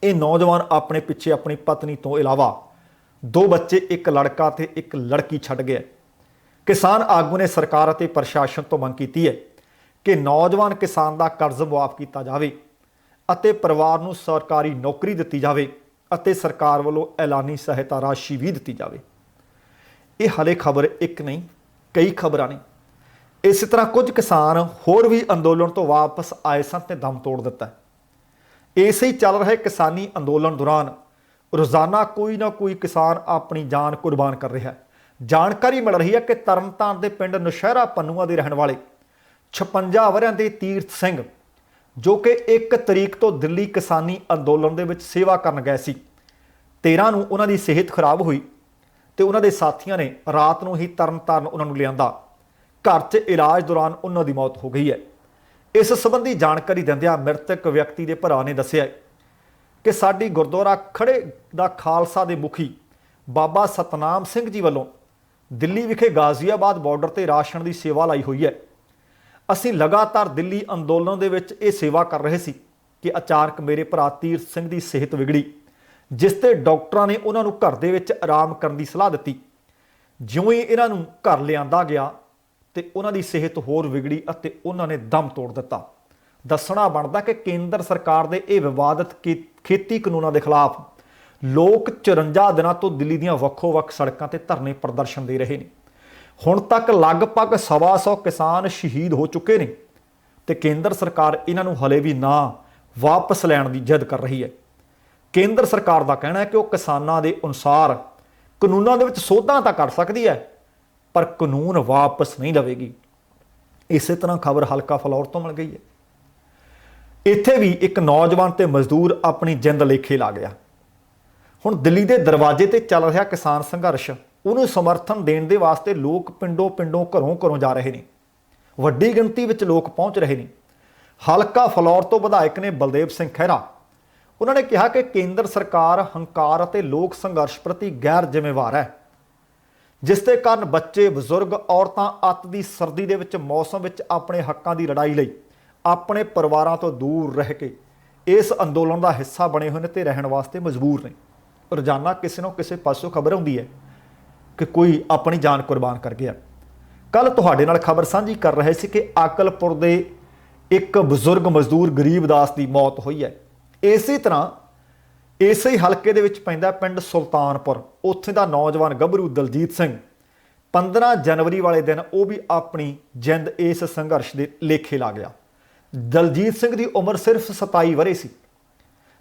ये नौजवान अपने पिछे अपनी पत्नी तो इलावा 2 बच्चे, एक लड़का ते एक लड़की छड्ड गया। किसान आगू ने सरकार और प्रशासन तो मंग की है कि नौजवान किसान का कर्ज मुआफ किया जाए, परिवार को सरकारी नौकरी दी जाए ਅਤੇ ਸਰਕਾਰ ਵੱਲੋਂ ਐਲਾਨੀ ਸਹਾਇਤਾ ਰਾਸ਼ੀ ਵੀ ਦਿੱਤੀ ਜਾਵੇ। ਇਹ ਹਾਲੇ ਖਬਰ ਇੱਕ ਨਹੀਂ, ਕਈ ਖਬਰਾਂ ਨੇ। ਇਸੇ ਤਰ੍ਹਾਂ ਕੁਝ ਕਿਸਾਨ ਹੋਰ ਵੀ ਅੰਦੋਲਨ ਤੋਂ ਵਾਪਸ ਆਏ ਸਨ ਤੇ ਦਮ ਤੋੜ ਦਿੱਤਾ। ਇਸੇ ਹੀ ਚੱਲ ਰਹੇ ਕਿਸਾਨੀ ਅੰਦੋਲਨ ਦੌਰਾਨ ਰੋਜ਼ਾਨਾ ਕੋਈ ਨਾ ਕੋਈ ਕਿਸਾਨ ਆਪਣੀ ਜਾਨ ਕੁਰਬਾਨ ਕਰ ਰਿਹਾ ਹੈ। ਜਾਣਕਾਰੀ ਮਿਲ ਰਹੀ ਹੈ ਕਿ ਤਰਨਤਾਰਨ ਦੇ ਪਿੰਡ ਨੌਸ਼ਹਿਰਾ ਪੰਨੂਆ ਦੇ ਰਹਿਣ ਵਾਲੇ 56 ਵਰ੍ਹਿਆਂ ਦੇ ਤੀਰਥ ਸਿੰਘ, ਜੋ ਕਿ 1 ਤਰੀਕ ਤੋਂ ਦਿੱਲੀ ਕਿਸਾਨੀ ਅੰਦੋਲਨ ਦੇ ਵਿੱਚ ਸੇਵਾ ਕਰਨ ਗਏ ਸੀ, 13 ਨੂੰ ਉਹਨਾਂ ਦੀ ਸਿਹਤ ਖਰਾਬ ਹੋਈ ਤੇ ਉਹਨਾਂ ਦੇ ਸਾਥੀਆਂ ਨੇ ਰਾਤ ਨੂੰ ਹੀ ਤਰਨਤਾਰਨ ਉਹਨਾਂ ਨੂੰ ਲਿਆਂਦਾ। ਘਰ 'ਚ ਇਲਾਜ ਦੌਰਾਨ ਉਹਨਾਂ ਦੀ ਮੌਤ ਹੋ ਗਈ ਹੈ। ਇਸ ਸੰਬੰਧੀ ਜਾਣਕਾਰੀ ਦਿੰਦਿਆਂ ਮ੍ਰਿਤਕ ਵਿਅਕਤੀ ਦੇ ਭਰਾ ਨੇ ਦੱਸਿਆ ਕਿ ਸਾਡੀ ਗੁਰਦੁਆਰਾ ਖੜੇ ਦਾ ਖਾਲਸਾ ਦੇ ਮੁਖੀ ਬਾਬਾ ਸਤਨਾਮ ਸਿੰਘ ਜੀ ਵੱਲੋਂ ਦਿੱਲੀ ਵਿਖੇ ਗਾਜ਼ੀਆਬਾਦ ਬਾਰਡਰ ਤੇ ਰਾਸ਼ਨ ਦੀ ਸੇਵਾ ਲਾਈ ਹੋਈ ਹੈ। ਅਸੀਂ ਲਗਾਤਾਰ ਦਿੱਲੀ ਅੰਦੋਲਨ ਦੇ ਵਿੱਚ ਇਹ ਸੇਵਾ ਕਰ ਰਹੇ ਸੀ ਕਿ ਅਚਾਨਕ ਮੇਰੇ ਭਰਾ ਤੀਰਥ ਸਿੰਘ ਦੀ ਸਿਹਤ ਵਿਗੜੀ, ਜਿਸ ਤੇ ਡਾਕਟਰਾਂ ਨੇ ਉਹਨਾਂ ਨੂੰ ਘਰ ਦੇ ਵਿੱਚ ਆਰਾਮ ਕਰਨ ਦੀ ਸਲਾਹ ਦਿੱਤੀ। ਜਿਉਂ ਹੀ ਇਹਨਾਂ ਨੂੰ ਘਰ ਲਿਆਂਦਾ ਗਿਆ ਤੇ ਉਹਨਾਂ ਦੀ ਸਿਹਤ ਹੋਰ ਵਿਗੜੀ ਅਤੇ ਉਹਨਾਂ ਨੇ ਦਮ ਤੋੜ ਦਿੱਤਾ। ਦੱਸਣਾ ਬਣਦਾ ਕਿ ਕੇਂਦਰ ਸਰਕਾਰ ਦੇ ਇਹ ਵਿਵਾਦਤ ਖੇਤੀ ਕਾਨੂੰਨਾਂ ਦੇ ਖਿਲਾਫ ਲੋਕ 54 ਦਿਨਾਂ ਤੋਂ ਦਿੱਲੀ ਦੀਆਂ ਵੱਖੋ-ਵੱਖ ਸੜਕਾਂ ਤੇ ਧਰਨੇ ਪ੍ਰਦਰਸ਼ਨ ਦੇ ਰਹੇ ਨੇ। ਹੁਣ ਤੱਕ ਲਗਭਗ 125 ਕਿਸਾਨ ਸ਼ਹੀਦ ਹੋ ਚੁੱਕੇ ਨੇ ਤੇ ਕੇਂਦਰ ਸਰਕਾਰ ਇਹਨਾਂ ਨੂੰ ਹਲੇ ਵੀ ਨਾ ਵਾਪਸ ਲੈਣ ਦੀ ਜਿੱਦ ਕਰ ਰਹੀ ਹੈ। ਕੇਂਦਰ ਸਰਕਾਰ ਦਾ ਕਹਿਣਾ ਹੈ ਕਿ ਉਹ ਕਿਸਾਨਾਂ ਦੇ ਅਨੁਸਾਰ ਕਾਨੂੰਨਾਂ ਦੇ ਵਿੱਚ ਸੋਧਾਂ ਤਾਂ ਕਰ ਸਕਦੀ ਹੈ, ਪਰ ਕਾਨੂੰਨ ਵਾਪਸ ਨਹੀਂ ਲਵੇਗੀ। ਇਸੇ ਤਰ੍ਹਾਂ ਖਬਰ ਹਲਕਾ ਫਲੌਰ ਤੋਂ ਮਿਲ ਗਈ ਹੈ। ਇੱਥੇ ਵੀ ਇੱਕ ਨੌਜਵਾਨ ਤੇ ਮਜ਼ਦੂਰ ਆਪਣੀ ਜਿੰਦ ਲੇਖੇ ਲਾ ਗਿਆ। ਹੁਣ ਦਿੱਲੀ ਦੇ ਦਰਵਾਜ਼ੇ ਤੇ ਚੱਲ ਰਿਹਾ ਕਿਸਾਨ ਸੰਘਰਸ਼, ਉਹਨੂੰ ਸਮਰਥਨ ਦੇਣ ਦੇ ਵਾਸਤੇ ਲੋਕ ਪਿੰਡੋਂ ਘਰੋਂ ਜਾ ਰਹੇ ਨੇ। ਵੱਡੀ ਗਿਣਤੀ ਵਿੱਚ ਲੋਕ ਪਹੁੰਚ ਰਹੇ ਨੇ। ਹਲਕਾ ਫਲੌਰ ਤੋਂ ਵਿਧਾਇਕ ਨੇ ਬਲਦੇਵ ਸਿੰਘ ਖਹਿਰਾ, ਉਹਨਾਂ ਨੇ ਕਿਹਾ ਕਿ ਕੇਂਦਰ ਸਰਕਾਰ ਹੰਕਾਰ ਅਤੇ ਲੋਕ ਸੰਘਰਸ਼ ਪ੍ਰਤੀ ਗੈਰ ਜ਼ਿੰਮੇਵਾਰ ਹੈ, ਜਿਸ ਦੇ ਕਾਰਨ ਬੱਚੇ, ਬਜ਼ੁਰਗ, ਔਰਤਾਂ ਅੱਤ ਦੀ ਸਰਦੀ ਦੇ ਵਿੱਚ ਮੌਸਮ ਵਿੱਚ ਆਪਣੇ ਹੱਕਾਂ ਦੀ ਲੜਾਈ ਲਈ ਆਪਣੇ ਪਰਿਵਾਰਾਂ ਤੋਂ ਦੂਰ ਰਹਿ ਕੇ ਇਸ ਅੰਦੋਲਨ ਦਾ ਹਿੱਸਾ ਬਣੇ ਹੋਏ ਨੇ ਤੇ ਰਹਿਣ ਵਾਸਤੇ ਮਜਬੂਰ ਨੇ। ਰੋਜ਼ਾਨਾ ਕਿਸੇ ਨੂੰ ਕਿਸੇ ਪਾਸੋਂ ਖਬਰ ਆਉਂਦੀ ਹੈ ਕਿ ਕੋਈ ਆਪਣੀ ਜਾਨ ਕੁਰਬਾਨ ਕਰ ਗਿਆ। ਕੱਲ ਤੁਹਾਡੇ ਨਾਲ ਖਬਰ ਸਾਂਝੀ ਕਰ ਰਹੇ ਸੀ ਕਿ ਆਕਲਪੁਰ ਦੇ ਇੱਕ ਬਜ਼ੁਰਗ ਮਜ਼ਦੂਰ ਗਰੀਬਦਾਸ ਦੀ ਮੌਤ ਹੋਈ ਹੈ। ਇਸੇ ਤਰ੍ਹਾਂ ਇਸੇ ਹੀ ਹਲਕੇ ਦੇ ਵਿੱਚ ਪੈਂਦਾ ਪਿੰਡ ਸੁਲਤਾਨਪੁਰ, ਉੱਥੇ ਦਾ ਨੌਜਵਾਨ ਗੱਭਰੂ ਦਲਜੀਤ ਸਿੰਘ 15 ਜਨਵਰੀ ਵਾਲੇ ਦਿਨ ਉਹ ਵੀ ਆਪਣੀ ਜਿੰਦ ਇਸ ਸੰਘਰਸ਼ ਦੇ ਲੇਖੇ ਲਾ ਗਿਆ। ਦਲਜੀਤ ਸਿੰਘ ਦੀ ਉਮਰ ਸਿਰਫ 27 ਵਰ੍ਹੇ ਸੀ।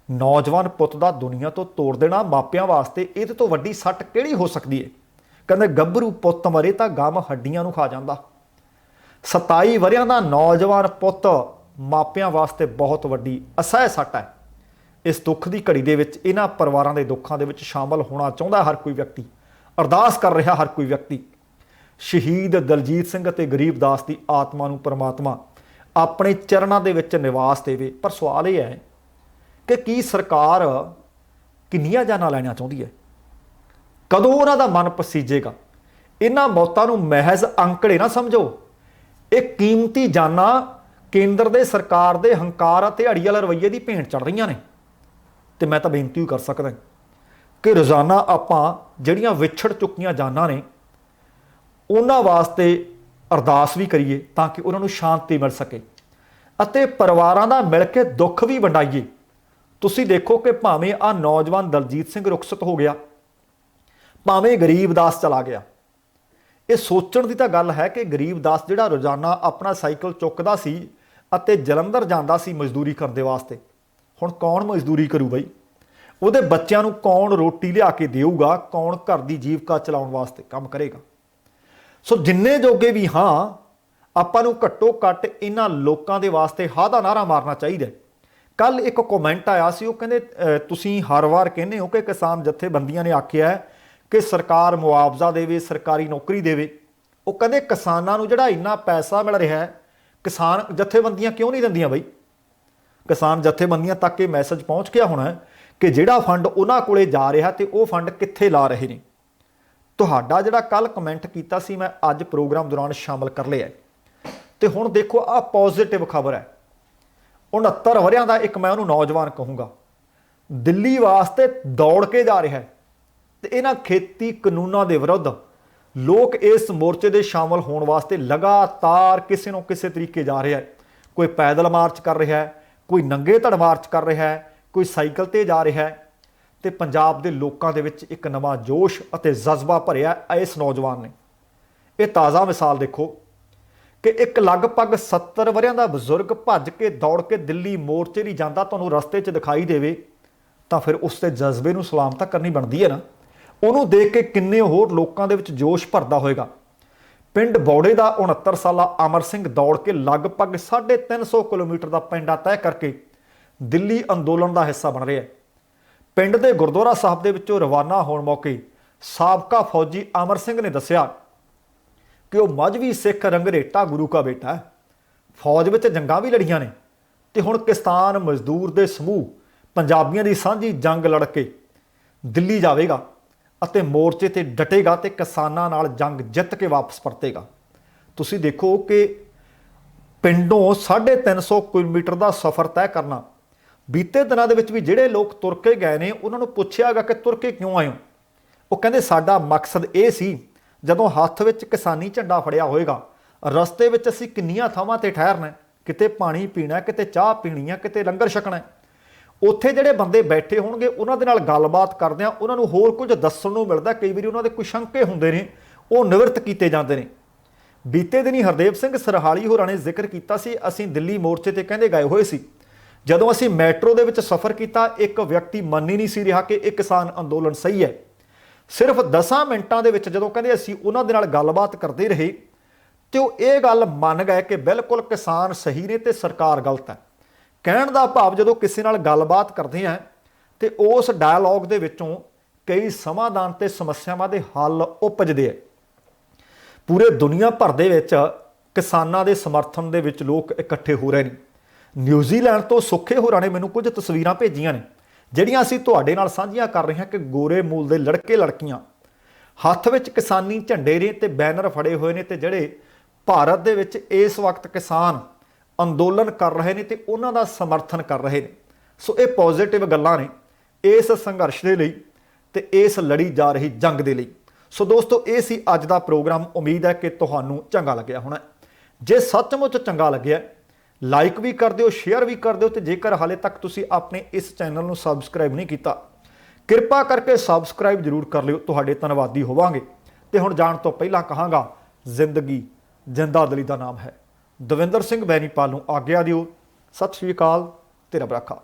ਨੌਜਵਾਨ ਪੁੱਤ ਦਾ ਦੁਨੀਆ ਤੋਂ ਤੋੜ ਦੇਣਾ ਮਾਪਿਆਂ ਵਾਸਤੇ ਇਹਦੇ ਤੋਂ ਵੱਡੀ ਸੱਟ ਕਿਹੜੀ ਹੋ ਸਕਦੀ ਹੈ। ਕਹਿੰਦੇ ਗੱਭਰੂ ਪੁੱਤ ਮਰੇ ਤਾਂ ਗਮ ਹੱਡੀਆਂ ਨੂੰ ਖਾ ਜਾਂਦਾ। 27 ਵਰ੍ਹਿਆਂ ਦਾ ਨੌਜਵਾਨ ਪੁੱਤ ਮਾਪਿਆਂ ਵਾਸਤੇ ਬਹੁਤ ਵੱਡੀ ਅਸਹਿ ਸੱਟ ਹੈ। ਇਸ ਦੁੱਖ ਦੀ ਘੜੀ ਦੇ ਵਿੱਚ ਇਹਨਾਂ ਪਰਿਵਾਰਾਂ ਦੇ ਦੁੱਖਾਂ ਦੇ ਵਿੱਚ ਸ਼ਾਮਲ ਹੋਣਾ ਚਾਹੁੰਦਾ ਹਰ ਕੋਈ ਵਿਅਕਤੀ, ਅਰਦਾਸ ਕਰ ਰਿਹਾ ਹਰ ਕੋਈ ਵਿਅਕਤੀ। ਸ਼ਹੀਦ ਦਲਜੀਤ ਸਿੰਘ ਅਤੇ ਗਰੀਬਦਾਸ ਦੀ ਆਤਮਾ ਨੂੰ ਪਰਮਾਤਮਾ ਆਪਣੇ ਚਰਨਾਂ ਦੇ ਵਿੱਚ ਨਿਵਾਸ ਦੇਵੇ। ਪਰ ਸਵਾਲ ਇਹ ਹੈ ਕਿ ਕੀ ਸਰਕਾਰ ਕਿੰਨੀਆਂ ਜਾਨਾਂ ਲੈਣਾ ਚਾਹੁੰਦੀ ਹੈ? ਕਦੋਂ ਉਹਨਾਂ ਦਾ ਮਨ ਪਸੀਜੇਗਾ? ਇਹਨਾਂ ਮੌਤਾਂ ਨੂੰ ਮਹਿਜ਼ ਅੰਕੜੇ ਨਾ ਸਮਝੋ। ਇਹ ਕੀਮਤੀ ਜਾਨਾਂ ਕੇਂਦਰ ਦੇ ਸਰਕਾਰ ਦੇ ਹੰਕਾਰ ਅਤੇ ਅੜੀ ਵਾਲੇ ਰਵੱਈਏ ਦੀ ਭੇਂਟ ਚੜ੍ਹ ਰਹੀਆਂ ਨੇ। ਤੇ ਮੈਂ ਤਾਂ ਬੇਨਤੀ ਕਰ ਸਕਦਾ ਕਿ ਰੋਜ਼ਾਨਾ ਆਪਾਂ ਜਿਹੜੀਆਂ ਵਿਛੜ ਚੁੱਕੀਆਂ ਜਾਨਾਂ ਨੇ ਉਹਨਾਂ ਵਾਸਤੇ ਅਰਦਾਸ ਵੀ ਕਰੀਏ ਤਾਂ ਕਿ ਉਹਨਾਂ ਨੂੰ ਸ਼ਾਂਤੀ ਮਿਲ ਸਕੇ ਅਤੇ ਪਰਿਵਾਰਾਂ ਦਾ ਮਿਲ ਕੇ ਦੁੱਖ ਵੀ ਵੰਡਾਈਏ। ਤੁਸੀਂ ਦੇਖੋ ਕਿ ਭਾਵੇਂ ਆਹ ਨੌਜਵਾਨ ਦਲਜੀਤ ਸਿੰਘ ਰੁਖਸਤ ਹੋ ਗਿਆ, ਭਾਵੇਂ ਗਰੀਬਦਾਸ ਚਲਾ ਗਿਆ, ਇਹ ਸੋਚਣ ਦੀ ਤਾਂ ਗੱਲ ਹੈ ਕਿ ਗਰੀਬਦਾਸ ਜਿਹੜਾ ਰੋਜ਼ਾਨਾ ਆਪਣਾ ਸਾਈਕਲ ਚੁੱਕਦਾ ਸੀ ਅਤੇ ਜਲੰਧਰ ਜਾਂਦਾ ਸੀ ਮਜ਼ਦੂਰੀ ਕਰਨ ਦੇ ਵਾਸਤੇ, ਹੁਣ ਕੌਣ ਮਜ਼ਦੂਰੀ ਕਰੂ ਬਈ? ਉਹਦੇ ਬੱਚਿਆਂ ਨੂੰ ਕੌਣ ਰੋਟੀ ਲਿਆ ਕੇ ਦੇਊਗਾ? ਕੌਣ ਘਰ ਦੀ ਜੀਵਕਾ ਚਲਾਉਣ ਵਾਸਤੇ ਕੰਮ ਕਰੇਗਾ? ਸੋ ਜਿੰਨੇ ਜੋਗੇ ਵੀ ਹਾਂ, ਆਪਾਂ ਨੂੰ ਘੱਟੋ ਘੱਟ ਇਹਨਾਂ ਲੋਕਾਂ ਦੇ ਵਾਸਤੇ ਹਾਂ ਦਾ ਨਾਅਰਾ ਮਾਰਨਾ ਚਾਹੀਦਾ। ਕੱਲ ਇੱਕ ਕਮੈਂਟ ਆਇਆ ਸੀ, ਉਹ ਕਹਿੰਦੇ ਤੁਸੀਂ ਹਰ ਵਾਰ ਕਹਿੰਦੇ ਹੋ ਕਿ ਕਿਸਾਨ ਜਥੇਬੰਦੀਆਂ ਨੇ ਆਖਿਆ ਕਿ ਸਰਕਾਰ ਮੁਆਵਜ਼ਾ ਦੇਵੇ, ਸਰਕਾਰੀ ਨੌਕਰੀ ਦੇਵੇ। ਉਹ ਕਹਿੰਦੇ ਕਿਸਾਨਾਂ ਨੂੰ ਜਿਹੜਾ ਇੰਨਾ ਪੈਸਾ ਮਿਲ ਰਿਹਾ ਹੈ, ਕਿਸਾਨ ਜਥੇਬੰਦੀਆਂ ਕਿਉਂ ਨਹੀਂ ਦਿੰਦੀਆਂ ਬਈ? ਕਿਸਾਨ ਜਥੇਬੰਦੀਆਂ ਤੱਕ ਇਹ ਮੈਸੇਜ ਪਹੁੰਚ ਗਿਆ ਹੋਣਾ ਕਿ ਜਿਹੜਾ ਫੰਡ ਉਹਨਾਂ ਕੋਲੇ ਜਾ ਰਿਹਾ ਤੇ ਉਹ ਫੰਡ ਕਿੱਥੇ ਲਾ ਰਹੇ ਨੇ। ਤੁਹਾਡਾ ਜਿਹੜਾ ਕੱਲ ਕਮੈਂਟ ਕੀਤਾ ਸੀ ਮੈਂ ਅੱਜ ਪ੍ਰੋਗਰਾਮ ਦੌਰਾਨ ਸ਼ਾਮਲ ਕਰ ਲਿਆ। ਤੇ ਹੁਣ ਦੇਖੋ ਆਹ ਪੋਜ਼ਿਟਿਵ ਖਬਰ ਹੈ। 69 ਵਰ੍ਹਿਆਂ ਦਾ ਇੱਕ ਮੈਂ ਉਹਨੂੰ ਨੌਜਵਾਨ ਕਹੂੰਗਾ, ਦਿੱਲੀ ਵਾਸਤੇ ਦੌੜ ਕੇ ਜਾ ਰਿਹਾ ਹੈ ਤੇ ਇਹਨਾਂ ਖੇਤੀ ਕਾਨੂੰਨਾਂ ਦੇ ਵਿਰੁੱਧ ਲੋਕ ਇਸ ਮੋਰਚੇ ਦੇ ਸ਼ਾਮਲ ਹੋਣ ਵਾਸਤੇ ਲਗਾਤਾਰ ਕਿਸੇ ਨੂੰ ਕਿਸੇ ਤਰੀਕੇ ਜਾ ਰਿਹਾ ਹੈ। ਕੋਈ ਪੈਦਲ ਮਾਰਚ ਕਰ ਰਿਹਾ ਹੈ, ਕੋਈ ਨੰਗੇ ਧੜ ਮਾਰਚ ਕਰ ਰਿਹਾ ਹੈ, ਕੋਈ ਸਾਈਕਲ ਤੇ ਜਾ ਰਿਹਾ ਹੈ। ਤੇ ਪੰਜਾਬ ਦੇ ਲੋਕਾਂ ਦੇ ਵਿੱਚ ਇੱਕ ਨਵਾਂ ਜੋਸ਼ ਅਤੇ ਜਜ਼ਬਾ ਭਰਿਆ ਇਸ ਨੌਜਵਾਨ ਨੇ। ਇਹ ਤਾਜ਼ਾ ਮਿਸਾਲ ਦੇਖੋ ਕਿ ਇੱਕ ਲਗਭਗ 70 ਵਰਿਆਂ ਦਾ ਬਜ਼ੁਰਗ ਭੱਜ ਕੇ ਦੌੜ ਕੇ ਦਿੱਲੀ ਮੋਰਚੇ ਲਈ ਜਾਂਦਾ ਤੁਹਾਨੂੰ ਰਸਤੇ 'ਚ ਦਿਖਾਈ ਦੇਵੇ ਤਾਂ ਫਿਰ ਉਸ ਦੇ ਜਜ਼ਬੇ ਨੂੰ ਸਲਾਮ ਤਾਂ ਕਰਨੀ ਬਣਦੀ ਹੈ ਨਾ। ਉਹਨੂੰ ਦੇਖ ਕੇ ਕਿੰਨੇ ਹੋਰ ਲੋਕਾਂ ਦੇ ਵਿੱਚ ਜੋਸ਼ ਭਰਦਾ ਹੋਏਗਾ। ਪਿੰਡ ਬੌੜੇ ਦਾ 69 ਸਾਲਾ ਅਮਰ ਸਿੰਘ ਦੌੜ ਕੇ ਲਗਭਗ 350 ਕਿਲੋਮੀਟਰ ਦਾ ਪੈਂਡਾ ਤੈਅ ਕਰਕੇ ਦਿੱਲੀ ਅੰਦੋਲਨ ਦਾ ਹਿੱਸਾ ਬਣ ਰਿਹਾ ਹੈ। ਪਿੰਡ ਦੇ ਗੁਰਦੁਆਰਾ ਸਾਹਿਬ ਦੇ ਵਿੱਚੋਂ ਰਵਾਨਾ ਹੋਣ ਮੌਕੇ ਸਾਬਕਾ ਫੌਜੀ ਅਮਰ ਸਿੰਘ ਨੇ ਦੱਸਿਆ ਕਿ ਉਹ ਮਜ਼੍ਹਬੀ ਸਿੱਖ ਰੰਗਰੇਟਾ ਗੁਰੂ ਕਾ ਬੇਟਾ ਹੈ। ਫੌਜ ਵਿੱਚ ਜੰਗਾਂ ਵੀ ਲੜੀਆਂ ਨੇ ਤੇ ਹੁਣ ਕਿਸਾਨ ਮਜ਼ਦੂਰ ਦੇ ਸਮੂਹ ਪੰਜਾਬੀਆਂ ਦੀ ਸਾਂਝੀ ਜੰਗ ਲੜ ਕੇ ਦਿੱਲੀ ਜਾਵੇਗਾ ਅਤੇ ਮੋਰਚੇ ਤੇ ਡਟੇਗਾ ਤੇ ਕਿਸਾਨਾਂ ਨਾਲ ਜੰਗ ਜਿੱਤ ਕੇ ਵਾਪਸ ਪਰਤੇਗਾ। ਤੁਸੀਂ ਦੇਖੋ ਕਿ ਪਿੰਡੋਂ 350 ਕਿਲੋਮੀਟਰ ਦਾ ਸਫ਼ਰ ਤੈਅ ਕਰਨਾ। ਬੀਤੇ ਦਿਨਾਂ ਦੇ ਵਿੱਚ ਵੀ ਜਿਹੜੇ ਲੋਕ ਤੁਰ ਕੇ ਗਏ ਨੇ ਉਹਨਾਂ ਨੂੰ ਪੁੱਛਿਆ ਗਿਆ ਕਿ ਤੁਰ ਕੇ ਕਿਉਂ ਆਏ ਹੋ। ਉਹ ਕਹਿੰਦੇ ਸਾਡਾ ਮਕਸਦ ਇਹ ਸੀ, ਜਦੋਂ ਹੱਥ ਵਿੱਚ ਕਿਸਾਨੀ ਝੰਡਾ ਫੜਿਆ ਹੋਏਗਾ ਰਸਤੇ ਵਿੱਚ ਅਸੀਂ ਕਿੰਨੀਆਂ ਥਾਵਾਂ ਤੇ ਠਹਿਰਨਾ, ਕਿਤੇ ਪਾਣੀ ਪੀਣਾ, ਕਿਤੇ ਚਾਹ ਪੀਣੀ ਹੈ, ਕਿਤੇ ਲੰਗਰ ਛਕਣਾ। ਉੱਥੇ ਜਿਹੜੇ ਬੰਦੇ ਬੈਠੇ ਹੋਣਗੇ ਉਹਨਾਂ ਦੇ ਨਾਲ ਗੱਲਬਾਤ ਕਰਦਿਆਂ ਉਹਨਾਂ ਨੂੰ ਹੋਰ ਕੁਝ ਦੱਸਣ ਨੂੰ ਮਿਲਦਾ। ਕਈ ਵਾਰੀ ਉਹਨਾਂ ਦੇ ਕੋਈ ਸ਼ੰਕੇ ਹੁੰਦੇ ਨੇ, ਉਹ ਨਿਵਰਤ ਕੀਤੇ ਜਾਂਦੇ ਨੇ। ਬੀਤੇ ਦਿਨੀ ਹਰਦੇਵ ਸਿੰਘ ਸਰਹਾਲੀ ਹੋਰਾਂ ਨੇ ਜ਼ਿਕਰ ਕੀਤਾ ਸੀ, ਅਸੀਂ ਦਿੱਲੀ ਮੋਰਚੇ ਤੇ ਕਹਿੰਦੇ ਗਏ ਹੋਏ ਸੀ। ਜਦੋਂ ਅਸੀਂ ਮੈਟਰੋ ਦੇ ਵਿੱਚ ਸਫ਼ਰ ਕੀਤਾ ਇੱਕ ਵਿਅਕਤੀ ਮੰਨ ਹੀ ਨਹੀਂ ਸੀ ਰਿਹਾ ਕਿ ਇਹ ਕਿਸਾਨ ਅੰਦੋਲਨ ਸਹੀ ਹੈ। ਸਿਰਫ 10 ਮਿੰਟਾਂ ਦੇ ਵਿੱਚ ਜਦੋਂ ਕਹਿੰਦੇ ਅਸੀਂ ਉਹਨਾਂ ਦੇ ਨਾਲ ਗੱਲਬਾਤ ਕਰਦੇ ਰਹੇ ਤੇ ਉਹ ਇਹ ਗੱਲ ਮੰਨ ਗਏ ਕਿ ਬਿਲਕੁਲ ਕਿਸਾਨ ਸਹੀ ਨੇ ਤੇ ਸਰਕਾਰ ਗਲਤ ਹੈ। ਕਹਿਣ ਦਾ ਭਾਵ ਜਦੋਂ ਕਿਸੇ ਨਾਲ ਗੱਲਬਾਤ ਕਰਦੇ ਆ ਤੇ ਉਸ ਡਾਇਲੌਗ ਦੇ ਵਿੱਚੋਂ ਕਈ ਸਮਾਧਾਨ ਤੇ ਸਮੱਸਿਆਵਾਂ ਦੇ ਹੱਲ ਉਪਜਦੇ ਆ। ਪੂਰੇ ਦੁਨੀਆ ਭਰ ਦੇ ਵਿੱਚ ਕਿਸਾਨਾਂ ਦੇ ਸਮਰਥਨ ਦੇ ਵਿੱਚ ਲੋਕ ਇਕੱਠੇ ਹੋ ਰਹੇ ਨੇ। ਨਿਊਜ਼ੀਲੈਂਡ ਤੋਂ ਸੁੱਖੇ ਹੋਰਾਂ ਨੇ ਮੈਨੂੰ ਕੁਝ ਤਸਵੀਰਾਂ ਭੇਜੀਆਂ ਨੇ ਜਿਹੜੀਆਂ ਅਸੀਂ ਤੁਹਾਡੇ ਨਾਲ ਸਾਂਝੀਆਂ ਕਰ ਰਹੇ ਹਾਂ ਕਿ ਗੋਰੇ ਮੂਲ ਦੇ ਲੜਕੇ ਲੜਕੀਆਂ ਹੱਥ ਵਿੱਚ ਕਿਸਾਨੀ ਝੰਡੇ ਨੇ ਤੇ ਬੈਨਰ ਫੜੇ ਹੋਏ ਨੇ ਤੇ ਜਿਹੜੇ ਭਾਰਤ ਦੇ ਵਿੱਚ ਇਸ ਵਕਤ ਕਿਸਾਨ ਅੰਦੋਲਨ ਕਰ ਰਹੇ ਨੇ ਤੇ ਉਹਨਾਂ ਦਾ ਸਮਰਥਨ ਕਰ ਰਹੇ ਨੇ। ਸੋ ਇਹ ਪੋਜ਼ਿਟਿਵ ਗੱਲਾਂ ਨੇ ਇਸ ਸੰਘਰਸ਼ ਦੇ ਲਈ ਤੇ ਇਸ ਲੜੀ ਜਾ ਰਹੀ ਜੰਗ ਦੇ ਲਈ। ਸੋ ਦੋਸਤੋ ਇਹ ਸੀ ਅੱਜ ਦਾ ਪ੍ਰੋਗਰਾਮ। ਉਮੀਦ ਹੈ ਕਿ ਤੁਹਾਨੂੰ ਚੰਗਾ ਲੱਗਿਆ ਹੋਣਾ। ਜੇ ਸੱਚਮੁੱਚ ਚੰਗਾ ਲੱਗਿਆ ਲਾਈਕ ਵੀ ਕਰ ਦਿਓ, ਸ਼ੇਅਰ ਵੀ ਕਰ ਦਿਓ ਤੇ ਜੇਕਰ ਹਾਲੇ ਤੱਕ ਤੁਸੀਂ ਆਪਣੇ ਇਸ ਚੈਨਲ ਨੂੰ ਸਬਸਕ੍ਰਾਈਬ ਨਹੀਂ ਕੀਤਾ ਕਿਰਪਾ ਕਰਕੇ ਸਬਸਕ੍ਰਾਈਬ ਜ਼ਰੂਰ ਕਰ ਲਿਓ, ਤੁਹਾਡੇ ਧੰਨਵਾਦੀ ਹੋਵਾਂਗੇ। ਤੇ ਹੁਣ ਜਾਣ ਤੋਂ ਪਹਿਲਾਂ ਕਹਾਂਗਾ ਜ਼ਿੰਦਗੀ ਜਿੰਦਾ ਦਿਲੀ ਦਾ ਨਾਮ ਹੈ। ਦਵਿੰਦਰ ਸਿੰਘ ਬੈਨੀਪਾਲ ਨੂੰ ਆਗਿਆ ਦਿਓ। ਸਤਿ ਸ਼੍ਰੀ ਅਕਾਲ ਤੇ ਰੱਬ ਰਾਖਾ।